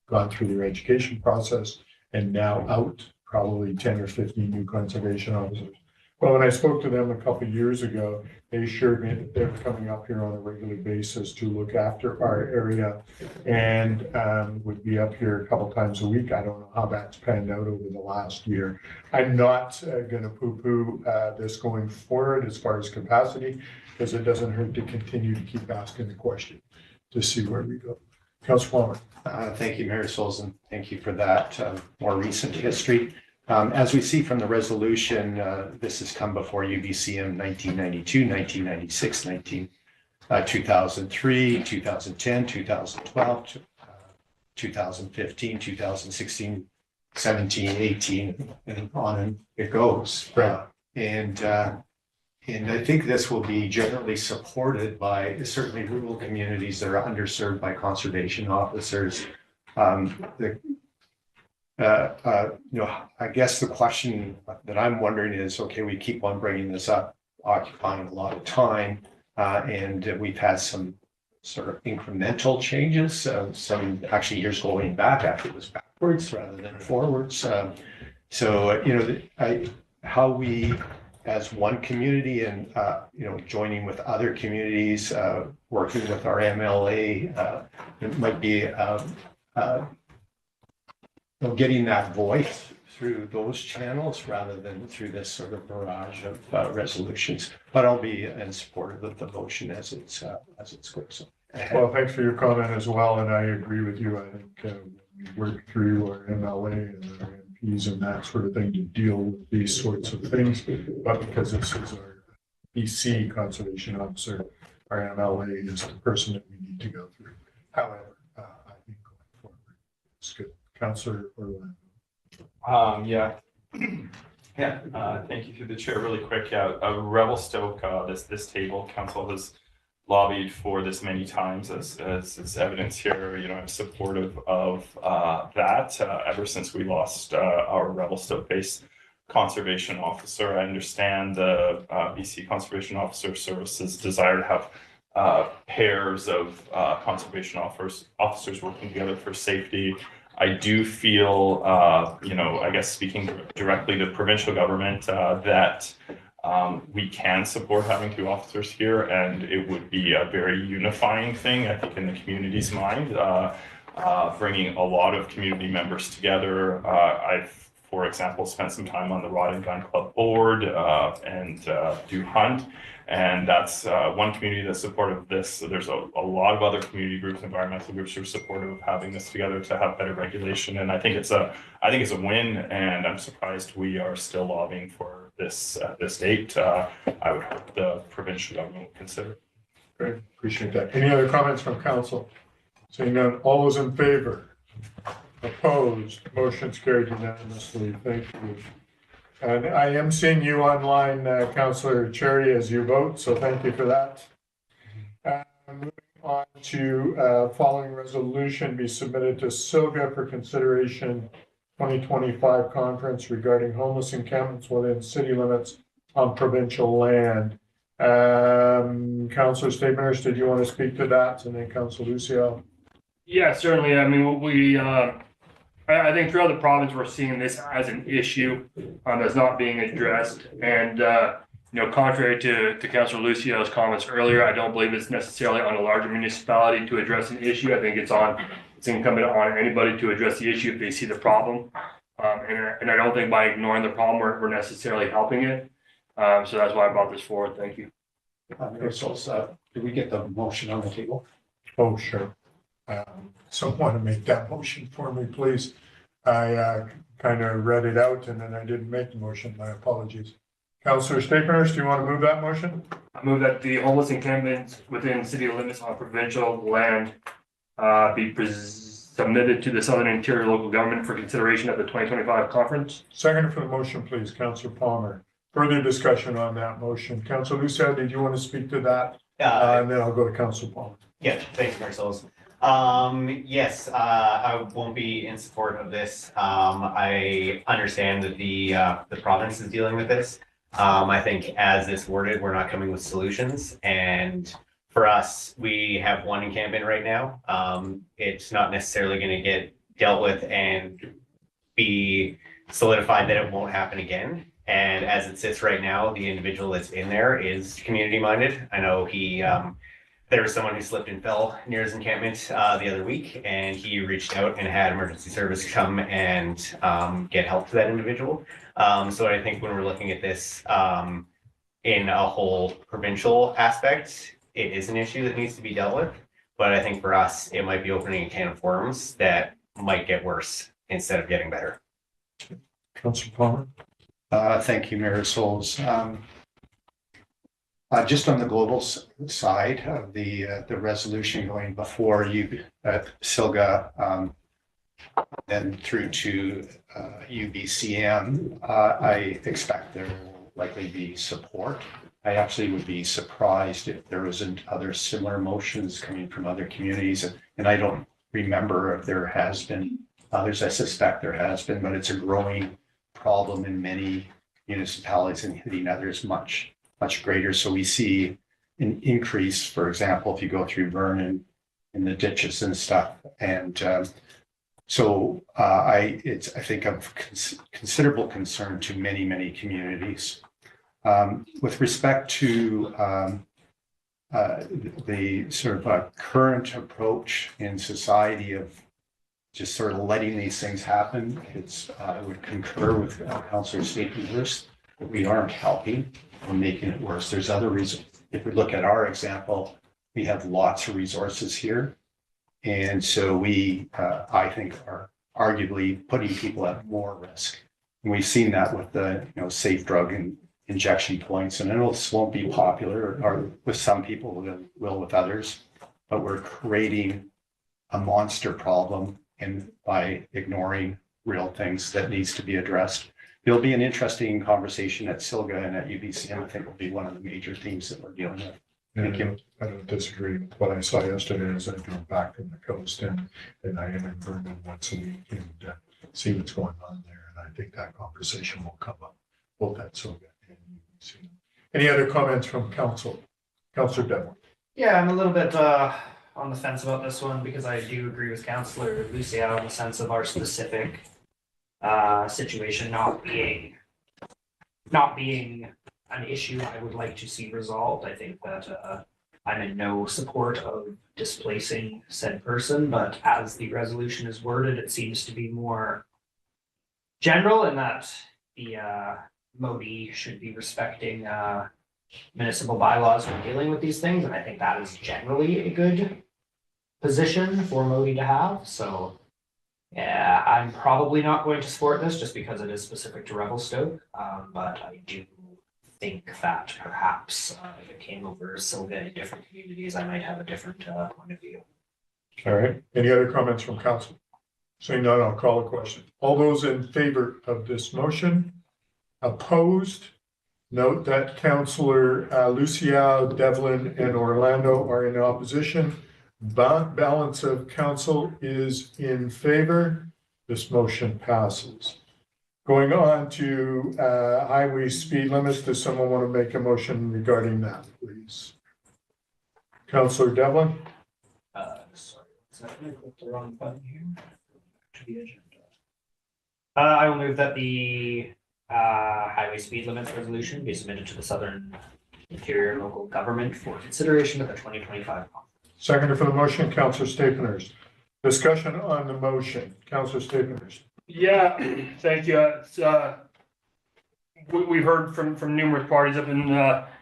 gone through their education process and now out, probably 10 or 15 new conservation officers. Well, when I spoke to them a couple of years ago, they assured me that they're coming up here on a regular basis to look after our area and would be up here a couple times a week. I don't know how that's panned out over the last year. I'm not going to poo-poo this going forward as far as capacity, because it doesn't hurt to continue to keep asking the question to see where we go. Councilor Palmer. Thank you, Mayor Souls, and thank you for that more recent history. As we see from the resolution, this has come before UBC in 1992, 1996, 2003, 2010, 2012, 2015, 2016, 17, 18, and on and it goes. Right. And I think this will be generally supported by certainly rural communities that are underserved by conservation officers. I guess the question that I'm wondering is, okay, we keep on bringing this up, occupying a lot of time, and we've had some sort of incremental changes, some actually years going back after it was backwards rather than forwards. How we, as one community and, joining with other communities, working with our MLA, it might be getting that voice through those channels rather than through this sort of barrage of resolutions. But I'll be in support of the motion as it's quick. So. Well, thanks for your comment as well, and I agree with you. I think we work through our MLA and our MPs and that sort of thing to deal with these sorts of things. But because this is our BC conservation officer, our MLA is the person that we need to go through. However, I think going forward, it's good. Councillor Orlando. Thank you through the chair. Really quick, Revelstoke, this table, council has lobbied for this many times, as it's evidence here. I'm supportive of that ever since we lost our Revelstoke-based conservation officer. I understand the BC Conservation Officer Service's desire to have pairs of conservation officers working together for safety. I do feel, I guess speaking directly to provincial government, that we can support having 2 officers here, and it would be a very unifying thing, I think, in the community's mind, bringing a lot of community members together. I've, for example, spent some time on the Rod and Gun Club board and do hunt. And that's one community that's supportive of this. So there's a lot of other community groups, environmental groups who are supportive of having this together to have better regulation. And I think it's a win. And I'm surprised we are still lobbying for this date. I would hope the provincial government will consider it. Great, appreciate that. Any other comments from council? Seeing none, all those in favor? Opposed? Motion's carried unanimously. Thank you. And I am seeing you online, Councillor Cherry, as you vote, so thank you for that. Moving on to following resolution be submitted to SILGA for consideration 2025 conference regarding homeless encampments within city limits on provincial land. Councillor Statemers, did you want to speak to that? And then Councillor Lucio. Yeah, certainly. I mean, I think throughout the province, we're seeing this as an issue that's not being addressed. And, contrary to Councillor Lucio's comments earlier, I don't believe it's necessarily on a larger municipality to address an issue. I think it's incumbent on anybody to address the issue if they see the problem. And I don't think by ignoring the problem, we're necessarily helping it. So that's why I brought this forward. Thank you. Did we get the motion on the table? Oh, sure. Someone to make that motion for me, please. I kind of read it out and then I didn't make the motion. My apologies. Councillor Stapenhurst, do you want to move that motion? I move that the homeless encampments within city limits on provincial land be submitted to the Southern Interior Local Government for consideration at the 2025 conference. Second for the motion, please. Councillor Palmer. Further discussion on that motion. Councillor Lucio, did you want to speak to that? And then I'll go to Councillor Palmer. Yeah, thanks, Mayor Souls. Yes, I won't be in support of this. I understand that the province is dealing with this. I think as it's worded, we're not coming with solutions. And for us, we have one encampment right now. It's not necessarily going to get dealt with and be solidified that it won't happen again. And as it sits right now, the individual that's in there is community minded. I know there was someone who slipped and fell near his encampment the other week, and he reached out and had emergency service come and get help to that individual. So I think when we're looking at this in a whole provincial aspect, it is an issue that needs to be dealt with. But I think for us, it might be opening a can of worms that might get worse instead of getting better. Councillor Palmer? Thank you, Mayor Souls. Just on the global side of the resolution going before you, SILGA, then through to UBCM, I expect there will likely be support. I actually would be surprised if there isn't other similar motions coming from other communities. And I don't remember if there has been others. I suspect there has been, but it's a growing problem in many municipalities and hitting others much greater. So we see an increase, for example, if you go through Vernon in the ditches and stuff. And I think of considerable concern to many communities. With respect to the sort of current approach in society of just sort of letting these things happen, I would concur with Councillor Staples that we aren't helping or making it worse. There's other reasons. If we look at our example, we have lots of resources here. And so we, I think, are arguably putting people at more risk. And we've seen that with the safe drug and injection points. And I know this won't be popular or with some people, will with others, but we're creating a monster problem and by ignoring real things that needs to be addressed. There'll be an interesting conversation at SILGA and at UBCM. I think will be one of the major themes that we're dealing with. Thank you. I don't disagree with what I saw yesterday as I drove back from the coast and I am in Vernon once a week and see what's going on there. And I think that conversation will come up both at SILGA and UBCM. Any other comments from council? Councillor Devlin. Yeah, I'm a little bit on the fence about this one because I do agree with Councillor Lucia in the sense of our specific situation not being an issue I would like to see resolved. I think that I'm in no support of displacing said person, but as the resolution is worded, it seems to be more general in that the Modi should be respecting municipal bylaws when dealing with these things, and I think that is generally a good position for Modi to have. So yeah, I'm probably not going to support this just because it is specific to Revelstoke, but I do think that perhaps if it came over SILGA in different communities, I might have a different point of view. All right. Any other comments from council? Seeing none, I'll call a question. All those in favor of this motion? Opposed? Note that Councillor Lucia, Devlin, and Orlando are in opposition. Balance of council is in favor. This motion passes. Going on to highway speed limits. Does someone want to make a motion regarding that, please? Councillor Devlin? Sorry, I clicked the wrong button here. To the agenda. I will move that the highway speed limits resolution be submitted to the Southern Interior Local Government for consideration at the 2025 conference. Seconder for the motion, Councillor Staples. Discussion on the motion, Councillor Staples. Yeah, thank you. We've heard from numerous parties up in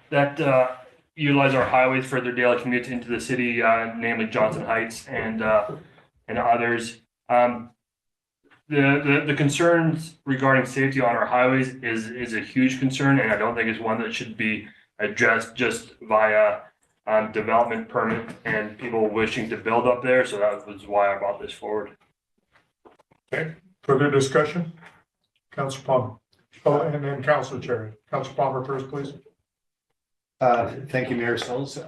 that utilize our highways for their daily commute into the city, namely Johnson Heights and others. The concerns regarding safety on our highways is a huge concern, and I don't think it's one that should be addressed just via development permit and people wishing to build up there. So that was why I brought this forward. Okay, further discussion? Councillor Palmer. Oh, and then Councillor Cherry. Councillor Palmer first, please. Thank you, Mayor Sills.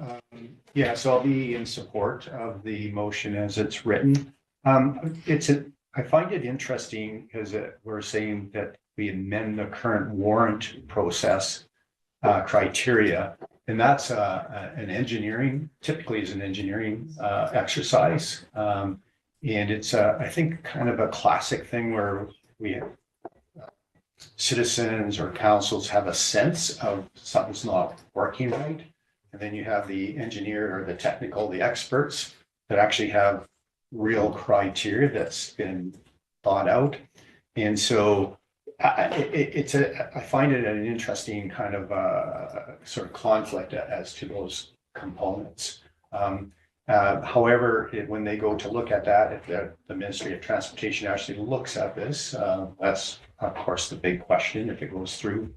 Yeah, so I'll be in support of the motion as it's written. I find it interesting because we're saying that we amend the current warrant process criteria. And that's an engineering, typically is an engineering exercise. And it's, I think, kind of a classic thing where we have citizens or councils have a sense of something's not working right. And then you have the engineer or the technical, the experts that actually have real criteria that's been thought out. And so I find it an interesting kind of sort of conflict as to those components. However, when they go to look at that, if the Ministry of Transportation actually looks at this, that's of course the big question if it goes through,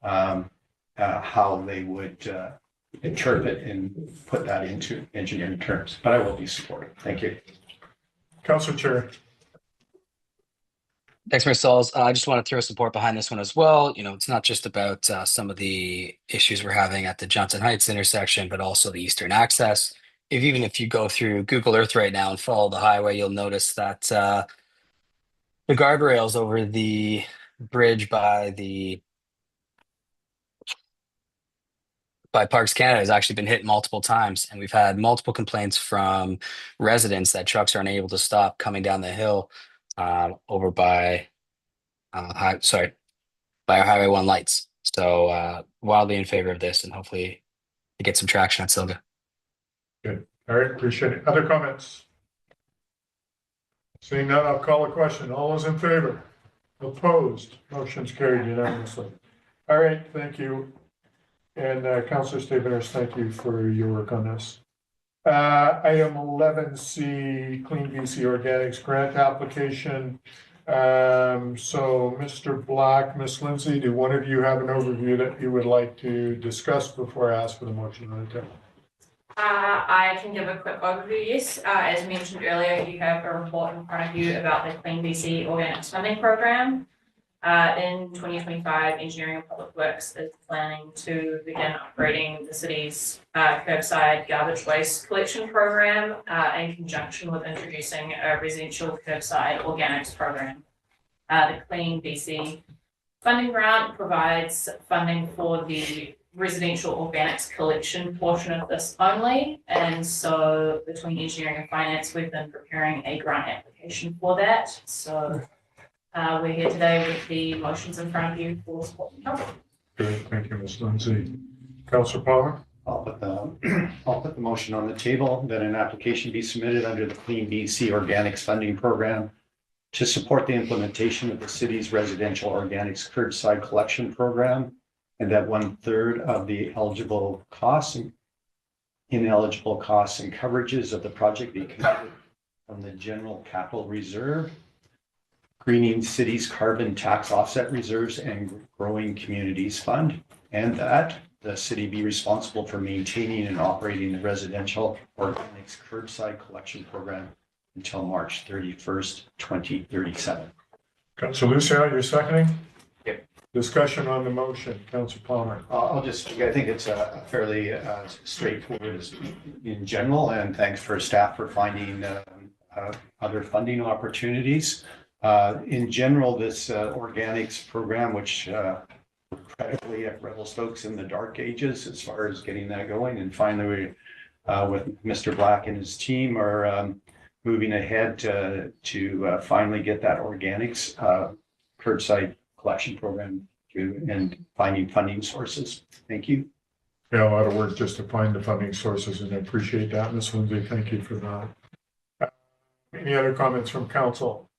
how they would interpret and put that into engineering terms. But I will be supportive. Thank you. Councilor Chair. Thanks, Mayor Sauls. I just want to throw support behind this one as well. You know, it's not just about some of the issues we're having at the Johnson Heights intersection, but also the eastern access. Even if you go through Google Earth right now and follow the highway, you'll notice that the guardrails over the bridge by Parks Canada has actually been hit multiple times, and we've had multiple complaints from residents that trucks aren't able to stop coming down the hill over by our Highway 1 lights. So wildly in favor of this, and hopefully to get some traction at Silga. Good. All right, appreciate it. Other comments? Seeing none, I'll call a question. All those in favor? Opposed? Motion's carried unanimously. All right, thank you. And Councillor Steveners, thank you for your work on this. Item 11C, Clean BC Organics grant application. So Mr. Black, Ms. Lindsay, do one of you have an overview that you would like to discuss before I ask for the motion on the table? I can give a quick overview, yes. As mentioned earlier, you have a report in front of you about the Clean BC Organics Funding Program. In 2025, Engineering and Public Works is planning to begin upgrading the city's curbside garbage waste collection program in conjunction with introducing a residential curbside organics program. The Clean BC funding grant provides funding for the residential organics collection portion of this only. And so between engineering and finance, we've been preparing a grant application for that. So we're here today with the motions in front of you for support and help. Good, thank you, Ms. Lindsay. Councillor Palmer? I'll put the motion on the table that an application be submitted under the Clean BC Organics Funding Program to support the implementation of the city's residential organics curbside collection program, and that 1/3 of the ineligible costs and coverages of the project be committed from the General Capital Reserve, Greening City's Carbon Tax Offset Reserves, and Growing Communities Fund, and that the city be responsible for maintaining and operating the residential organics curbside collection program until March 31st, 2037. Councillor Lucio, you're seconding? Yep. Discussion on the motion, Councillor Palmer. I think it's a fairly straightforward in general, and thanks for staff for finding other funding opportunities. In general, this organics program, which incredibly at Revelstokes in the dark ages as far as getting that going, and finally we, with Mr. Black and his team, are moving ahead to finally get that organics curbside collection program through and finding funding sources. Thank you. Yeah, a lot of work just to find the funding sources, and I appreciate that, Ms. Lindsay. Thank you for that. Any other comments from council?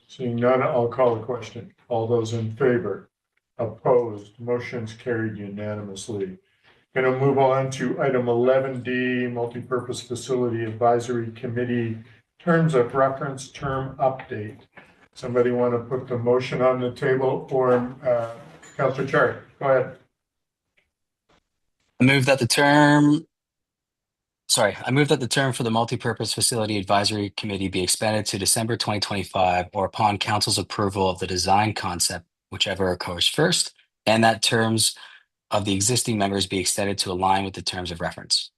Seeing none, I'll call the question. All those in favor? Opposed? Motion's carried unanimously. Going to move on to item 11D, Multipurpose Facility Advisory Committee Terms of Reference Term Update. Somebody want to put the motion on the table, or Councillor Chari? Go ahead. I move that the term for the Multipurpose Facility Advisory Committee be expanded to December 2025 or upon council's approval of the design concept, whichever occurs first, and that terms of the existing members be extended to align with the terms of reference.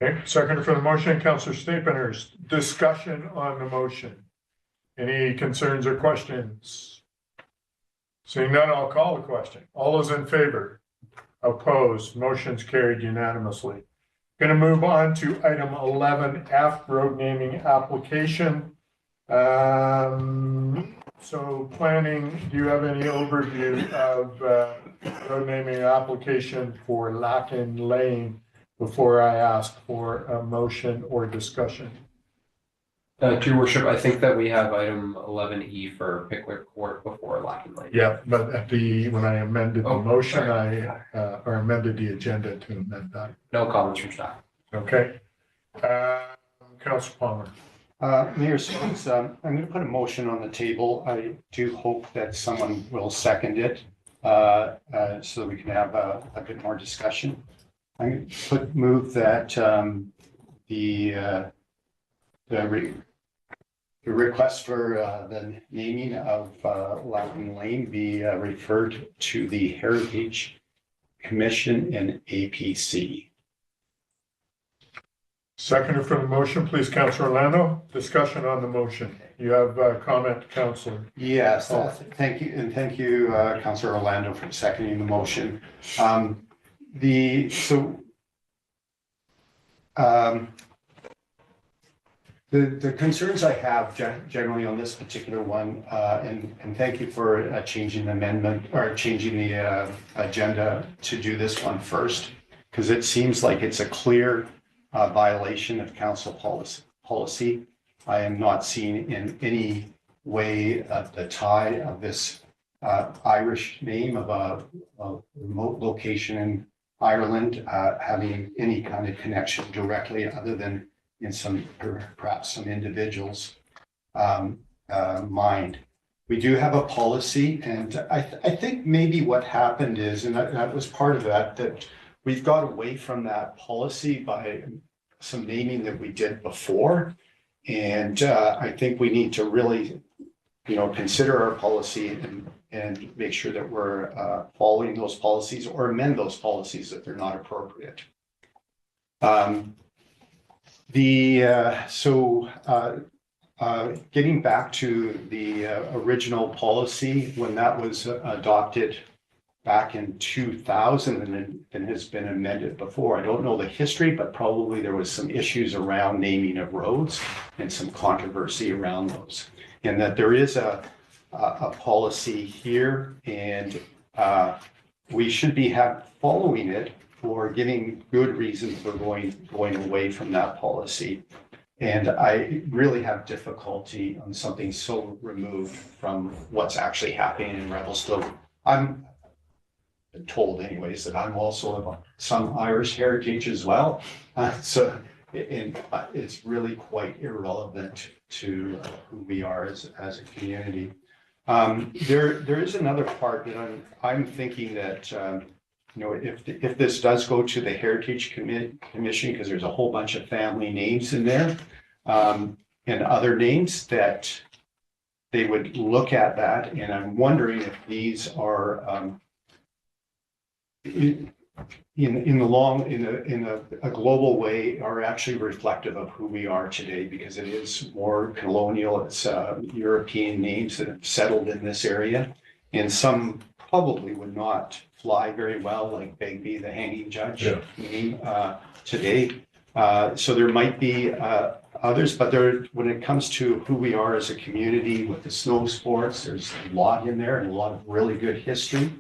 Okay, second for the motion, Councillor Staples. Discussion on the motion. Any concerns or questions? Seeing none, I'll call the question. All those in favor? Opposed? Motion's carried unanimously. Going to move on to item 11F, road naming application. So planning, do you have any overview of road naming application for Lacken Lane before I ask for a motion or discussion? To your worship, I think that we have item 11E for Pickwick Court before Lacken Lane. Yeah, but at when I amended the Oh, motion, sorry. or amended the agenda to amend that. No comments from staff. Okay. Councilor Palmer. Mayor Stokes, I'm going to put a motion on the table. I do hope that someone will second it so that we can have a bit more discussion. I'm going to move that the request for the naming of Lacken Lane be referred to the Heritage Commission and APC. Seconder for the motion, please, Councilor Orlando. Discussion on the motion. You have a comment, Councilor. Yes, thank you, and thank you, Councilor Orlando, for seconding the motion. The concerns I have generally on this particular one, and thank you for changing the amendment or changing the agenda to do this one first, because it seems like it's a clear violation of council policy. I am not seeing in any way the tie of this Irish name of a remote location in Ireland having any kind of connection directly other than in perhaps some individuals' mind. We do have a policy, and I think maybe what happened is, and that was part of that we've got away from that policy by some naming that we did before. And I think we need to really, consider our policy and make sure that we're following those policies or amend those policies if they're not appropriate. Getting back to the original policy, when that was adopted back in 2000 and has been amended before. I don't know the history, but probably there was some issues around naming of roads and some controversy around those. And that there is a policy here, and we should be following it for giving good reason for going away from that policy. And I really have difficulty on something so removed from what's actually happening in Revelstoke. I'm told anyways that I'm also of some Irish heritage as well. So it's really quite irrelevant to who we are as a community. There is another part that I'm thinking that if this does go to the Heritage Commission, because there's a whole bunch of family names in there, and other names, that they would look at that. And I'm wondering if these are in a global way are actually reflective of who we are today, because it is more colonial. It's European names that have settled in this area, and some probably would not fly very well, like Begbie, the hanging judge name today. So there might be others, but when it comes to who we are as a community with the snow sports, there's a lot in there and a lot of really good history.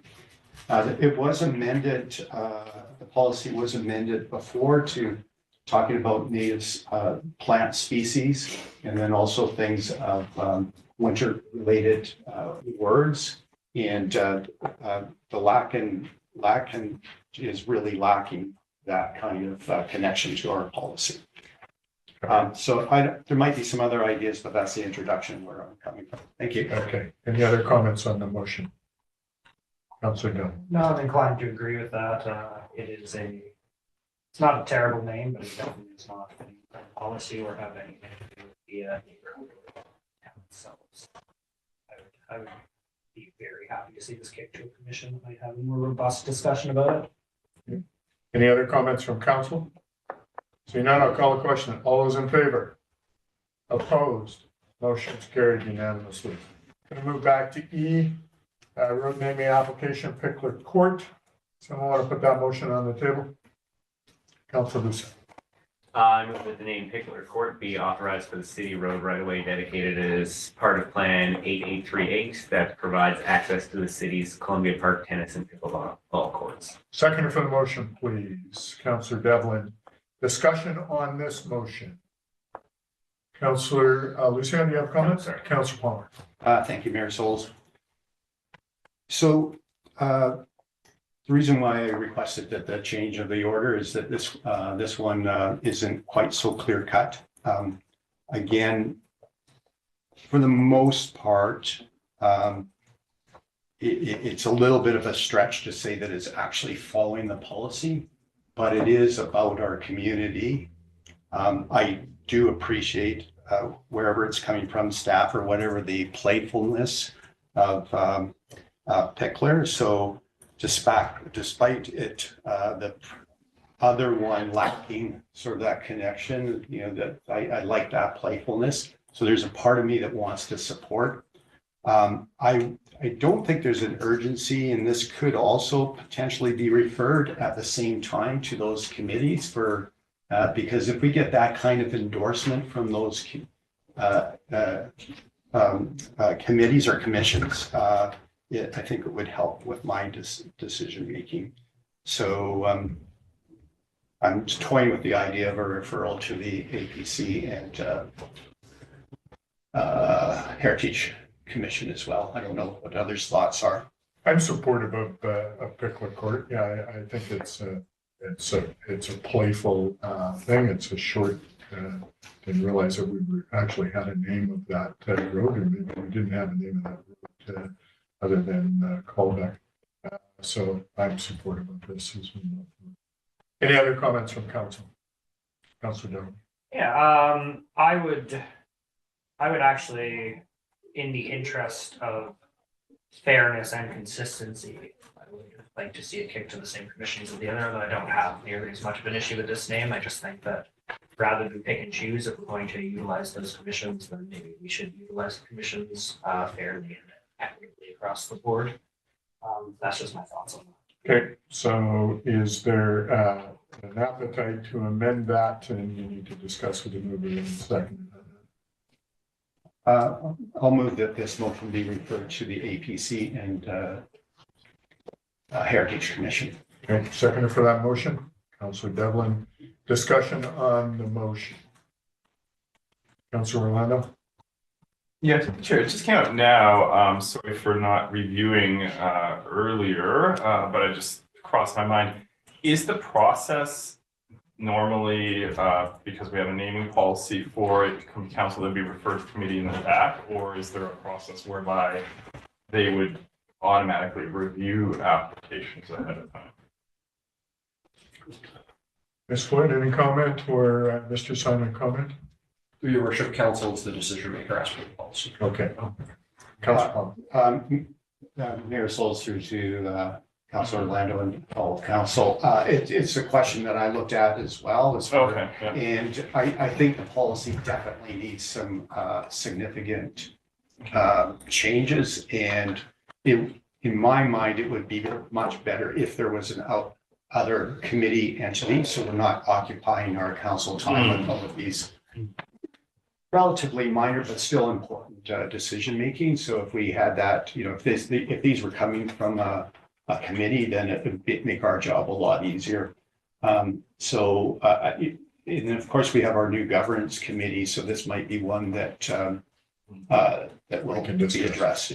It was amended, the policy was amended before to talking about native plant species, and then also things of winter-related words. And the Lacken is really lacking that kind of connection to our policy. So there might be some other ideas, but that's the introduction where I'm coming from. Thank you. Okay. Any other comments on the motion? Councilor Dunn. No, I'm inclined to agree with that. It's not a terrible name, but it definitely is not any policy or have anything to do with the neighborhood or town themselves. I would be very happy to see this kick to a commission. Might have a more robust discussion about it. Any other comments from council? Seeing none, I'll call the question. All those in favor? Opposed? Motion's carried unanimously. Going to move back to E, road naming application, Pickler Court. Someone want to put that motion on the table? Councilor Lucien. I move that the name Pickler Court be authorized for the city road right of way dedicated as part of Plan 8838 that provides access to the city's Columbia Park tennis and pickleball courts. Seconder for the motion, please. Councilor Devlin. Discussion on this motion. Councilor Lucien, do you have comments? Sorry. Councilor Palmer. Thank you, Mayor Souls. So the reason why I requested that the change of the order is that this one isn't quite so clear cut. Again, for the most part, it's a little bit of a stretch to say that it's actually following the policy, but it is about our community. I do appreciate wherever it's coming from, staff or whatever, the playfulness of Pickler. So despite it, the other one lacking sort of that connection, that I like that playfulness. So there's a part of me that wants to support. I don't think there's an urgency, and this could also potentially be referred at the same time to those committees for, because if we get that kind of endorsement from those committees or commissions, I think it would help with my decision making. So I'm toying with the idea of a referral to the APC and Heritage Commission as well. I don't know what others' thoughts are. I'm supportive of Pickler Court. Yeah, I think it's a playful thing. It's a short. Didn't realize that we actually had a name of that road, and maybe we didn't have a name of that road other than callback. So I'm supportive of this as well. Any other comments from council? Councilor Devlin. Yeah, I would actually, in the interest of fairness and consistency, I would like to see it kicked to the same commissions as the other, though I don't have nearly as much of an issue with this name. I just think that rather than pick and choose, if we're going to utilize those commissions, then maybe we should utilize the commissions fairly and equitably across the board. That's just my thoughts on that. Okay, so is there an appetite to amend that, and you need to discuss with the mover in a second? I'll move that this motion be referred to the APC and Heritage Commission. Okay, seconder for that motion, Councilor Devlin. Discussion on the motion. Councilor Orlando. Yeah, sure. It just came out now. Sorry for not reviewing earlier, but it just crossed my mind. Is the process normally, because we have a naming policy for it, council to be referred to committee in the back, or is there a process whereby they would automatically review applications ahead of time? Ms. Floyd, any comment, or Mr. Simon comment? Through your worship, council is the decision maker as per the policy. Okay. Councilor Mayor Souls through to Councilor Orlando and all of council. It's a question that I looked at as well. Okay. Yeah. And I think the policy definitely needs some significant changes. And in my mind, it would be much better if there was an other committee entity, so we're not occupying our council time with all of these relatively minor but still important decision making. So if we had that, if these were coming from a committee, then it would make our job a lot easier. And of course we have our new governance committee, so this might be one that will be addressed.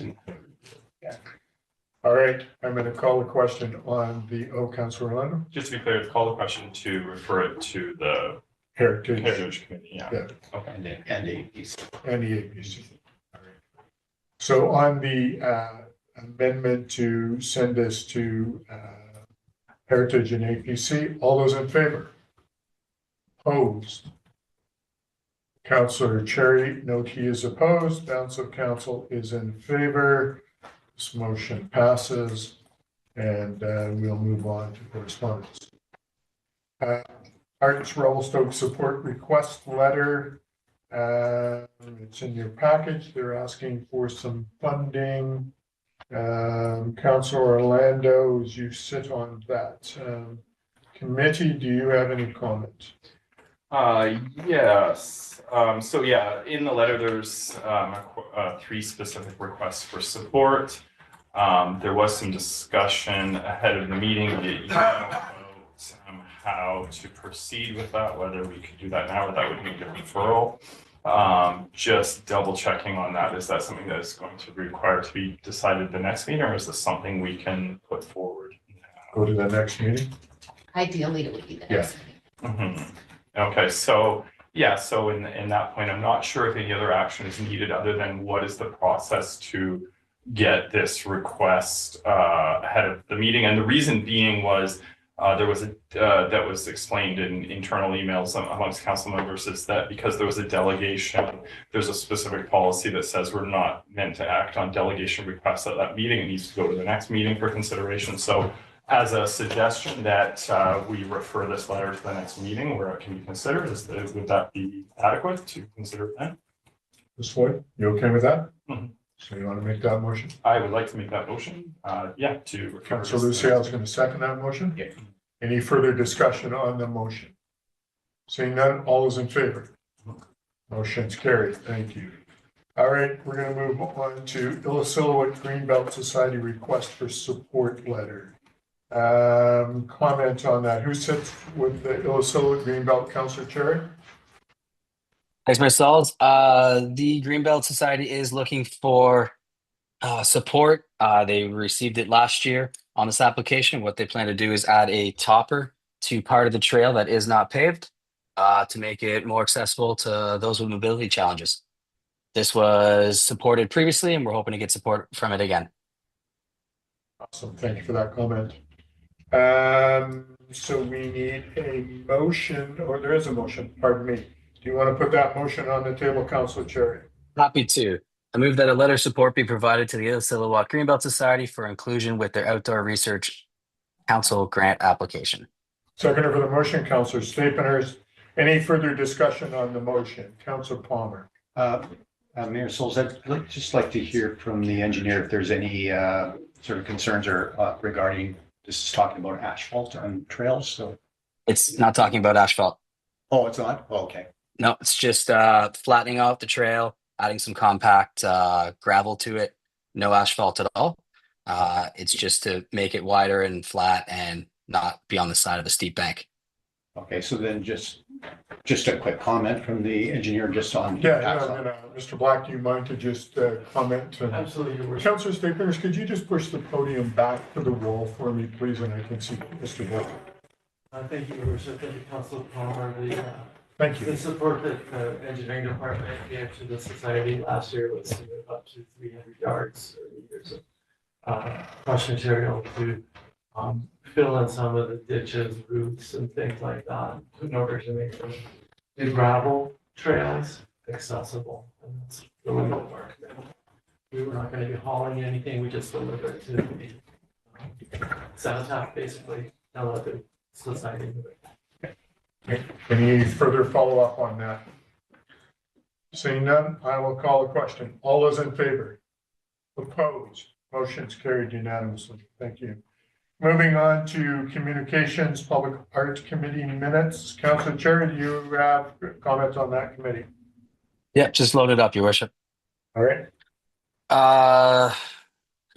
All right, I'm going to call the question on the Councilor Orlando. Just to be clear, call the question to refer it to the Heritage Committee. Yeah. Okay. And the APC. And the APC. All right. So on the amendment to send this to Heritage and APC, all those in favor? Opposed? Councilor Cherry, note he is opposed. Balance of council is in favor. This motion passes, and we'll move on to correspondence. Arts Revelstoke support request letter. It's in your package. They're asking for some funding. Councilor Orlando, as you sit on that committee, do you have any comments? Yes. So yeah, in the letter, there's three specific requests for support. There was some discussion ahead of the meeting about how to proceed with that, whether we could do that now or that would need a referral. Just double checking on that. Is that something that is going to require to be decided the next meeting, or is this something we can put forward? Go to the next meeting? Ideally, it would be the next meeting. Okay, so yeah, so in that point, I'm not sure if any other action is needed other than what is the process to get this request ahead of the meeting. And the reason being was there was a that was explained in internal emails amongst council members, is that because there was a delegation, there's a specific policy that says we're not meant to act on delegation requests at that meeting. It needs to go to the next meeting for consideration. So as a suggestion that we refer this letter to the next meeting where it can be considered, would that be adequate to consider it then? Ms. Floyd, you okay with that? Mhm. So you want to make that motion? I would like to make that motion. Yeah, to refer Councilor this- Lucia is going to second that motion? Yeah. Any further discussion on the motion? Seeing none, all is in favor? Motion's carried. Thank you. All right, we're going to move on to Illecillewaet Greenbelt Society request for support letter. Comment on that. Who sits with the Illecillewaet Greenbelt? Councilor Cherry? Thanks, Marcel. The Greenbelt Society is looking for support. They received it last year on this application. What they plan to do is add a topper to part of the trail that is not paved to make it more accessible to those with mobility challenges. This was supported previously, and we're hoping to get support from it again. Awesome. Thank you for that comment. So we need a motion, or there is a motion, pardon me. Do you want to put that motion on the table, Councilor Cherry? Happy to. I move that a letter of support be provided to the Illecillewaet Greenbelt Society for inclusion with their Outdoor Research Council grant application. Seconder for the motion, Councilor Staples. Any further discussion on the motion? Councilor Palmer. Mayor Souls, I'd just like to hear from the engineer if there's any sort of concerns or regarding, this is talking about asphalt on trails, so. It's not talking about asphalt. Oh, it's not? Oh, okay. No, it's just flattening out the trail, adding some compact gravel to it. No asphalt at all. It's just to make it wider and flat and not be on the side of a steep bank. Okay, so then just a quick comment from the engineer just on. Mr. Black, do you mind to just comment? Absolutely. Councilor Staples, could you just push the podium back to the wall for me, please, and I can see Mr. Black. Thank you, Your Worship. Thank you, Councilor Palmer. Thank you. The support that the engineering department gave to the society last year was up to 300 yards or meters of crushed material to fill in some of the ditches, roots, and things like that in order to make the gravel trails accessible. And that's really the work. We were not going to be hauling anything. We just delivered it to the cenotaph, basically, and let the society move it. Any further follow-up on that? Seeing none, I will call the question. All those in favor? Opposed? Motion's carried unanimously. Thank you. Moving on to communications, Public Art Committee minutes. Councilor Cherry, do you have comments on that committee? Yeah, just load it up, Your Worship. All right.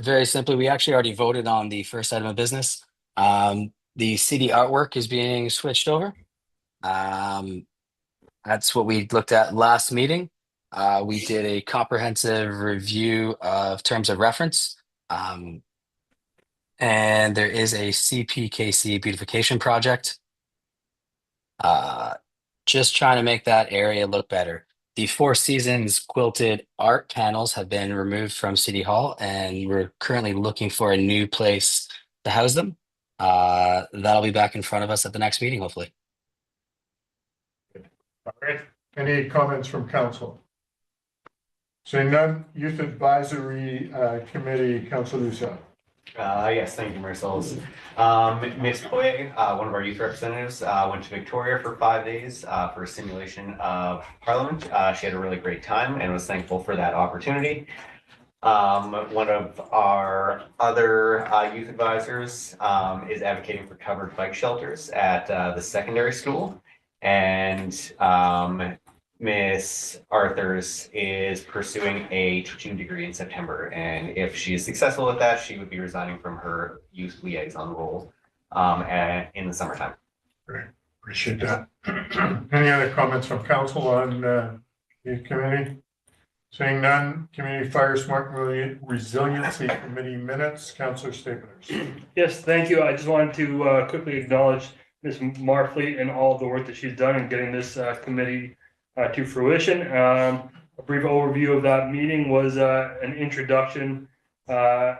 Very simply, we actually already voted on the first item of business. The city artwork is being switched over. That's what we looked at last meeting. We did a comprehensive review of terms of reference. And there is a CPKC beautification project. Just trying to make that area look better. The Four Seasons quilted art panels have been removed from City Hall, and we're currently looking for a new place to house them. That'll be back in front of us at the next meeting, hopefully. All right. Any comments from council? Seeing none, Youth Advisory Committee, Councilor Lucia. Yes, thank you, Marisoles. Ms. Poi, one of our youth representatives, went to Victoria for 5 days for a simulation of Parliament. She had a really great time and was thankful for that opportunity. One of our other youth advisors is advocating for covered bike shelters at the secondary school. And Miss Arthurs is pursuing a teaching degree in September, and if she is successful at that, she would be resigning from her youth liaison role in the summertime. Great, appreciate that. Any other comments from council on the committee? Seeing none, Community Fire Smart Resiliency Committee minutes, Councillor Staples. Yes, thank you. I just wanted to quickly acknowledge Ms. Marfleet and all of the work that she's done in getting this committee to fruition. A brief overview of that meeting was an introduction, a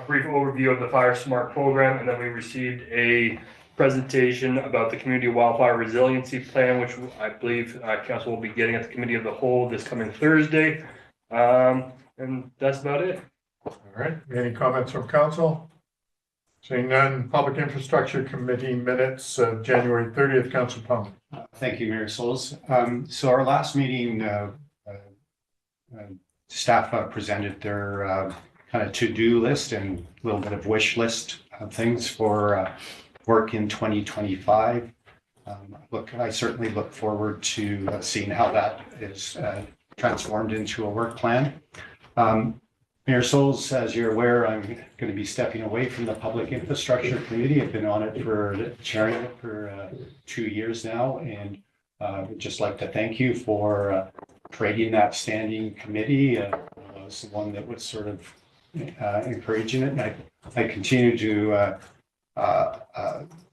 brief overview of the Fire Smart program, and then we received a presentation about the Community Wildfire Resiliency Plan, which I believe Council will be getting at the Committee of the Whole this coming Thursday. And that's about it. All right, any comments from council? Seeing none, Public Infrastructure Committee minutes of January 30th, Council Palmer. Thank you, Mayor Souls. So our last meeting, staff presented their kind of to-do list and a little bit of wish list of things for work in 2025. I certainly look forward to seeing how that is transformed into a work plan. Mayor Souls, as you're aware, I'm going to be stepping away from the Public Infrastructure Committee. I've been on it chairing it for 2 years now, and would just like to thank you for creating that standing committee. I was the one that was sort of encouraging it, and I continue to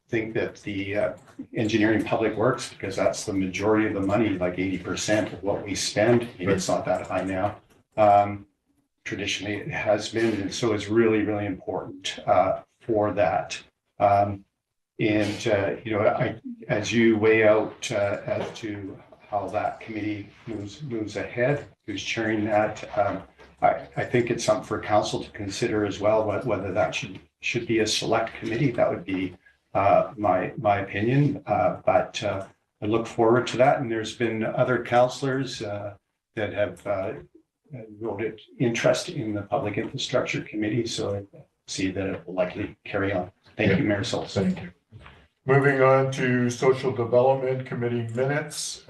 think that the engineering public works, because that's the majority of the money, like 80% of what we spend. Maybe it's not that high now. Traditionally it has been, and so it's really, really important for that. As you weigh out as to how that committee moves ahead, who's chairing that, I think it's something for council to consider as well, whether that should be a select committee. That would be my opinion, but I look forward to that. And there's been other councillors that have voted interest in the Public Infrastructure Committee, so I see that it will likely carry on. Thank you, Mayor Souls. Thank you. Moving on to Social Development Committee minutes,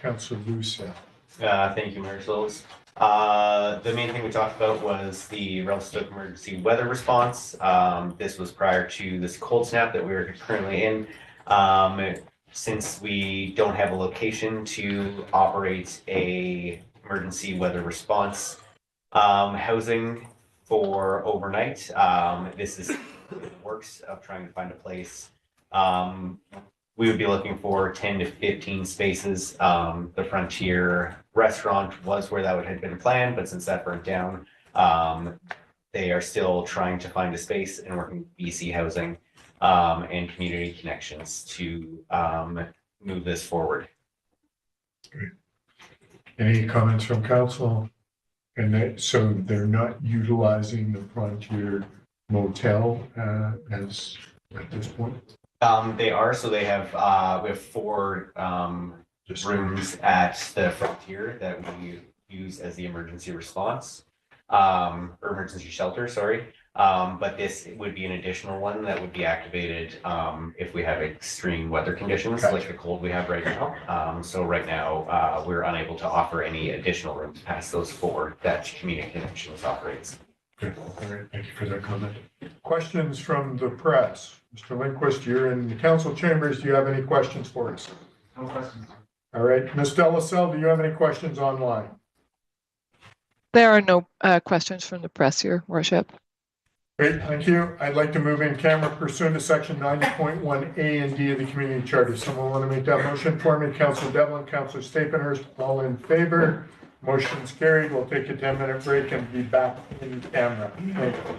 Councillor Lucia. Thank you, Mayor Souls. The main thing we talked about was the relative emergency weather response. This was prior to this cold snap that we were currently in. Since we don't have a location to operate a emergency weather response housing for overnight, this is in the works of trying to find a place. We would be looking for 10 to 15 spaces. The Frontier restaurant was where that would have been planned, but since that burnt down, they are still trying to find a space and working with BC Housing and Community Connections to move this forward. Great. Any comments from council? And so they're not utilizing the Frontier Motel as at this point? They are, so they have, we have 4 rooms at the Frontier that we use as the emergency response, or emergency shelter, sorry. But this would be an additional one that would be activated if we have extreme weather conditions like the cold we have right now. So right now, we're unable to offer any additional rooms past those 4 that Community Connections operates. Good. All right, thank you for that comment. Questions from the press? Mr. Lindquist, you're in the council chambers. Do you have any questions for us? No questions. All right, Ms. Delaselle, do you have any questions online? There are no questions from the press, Your Worship. Great, thank you. I'd like to move in camera pursuant to section 90.1A and D of the community charter. Someone want to make that motion for me? Councillor Devlin, Councillor Stapenhurst, all in favor? Motion's carried. We'll take a 10-minute break and be back in camera. Thank you.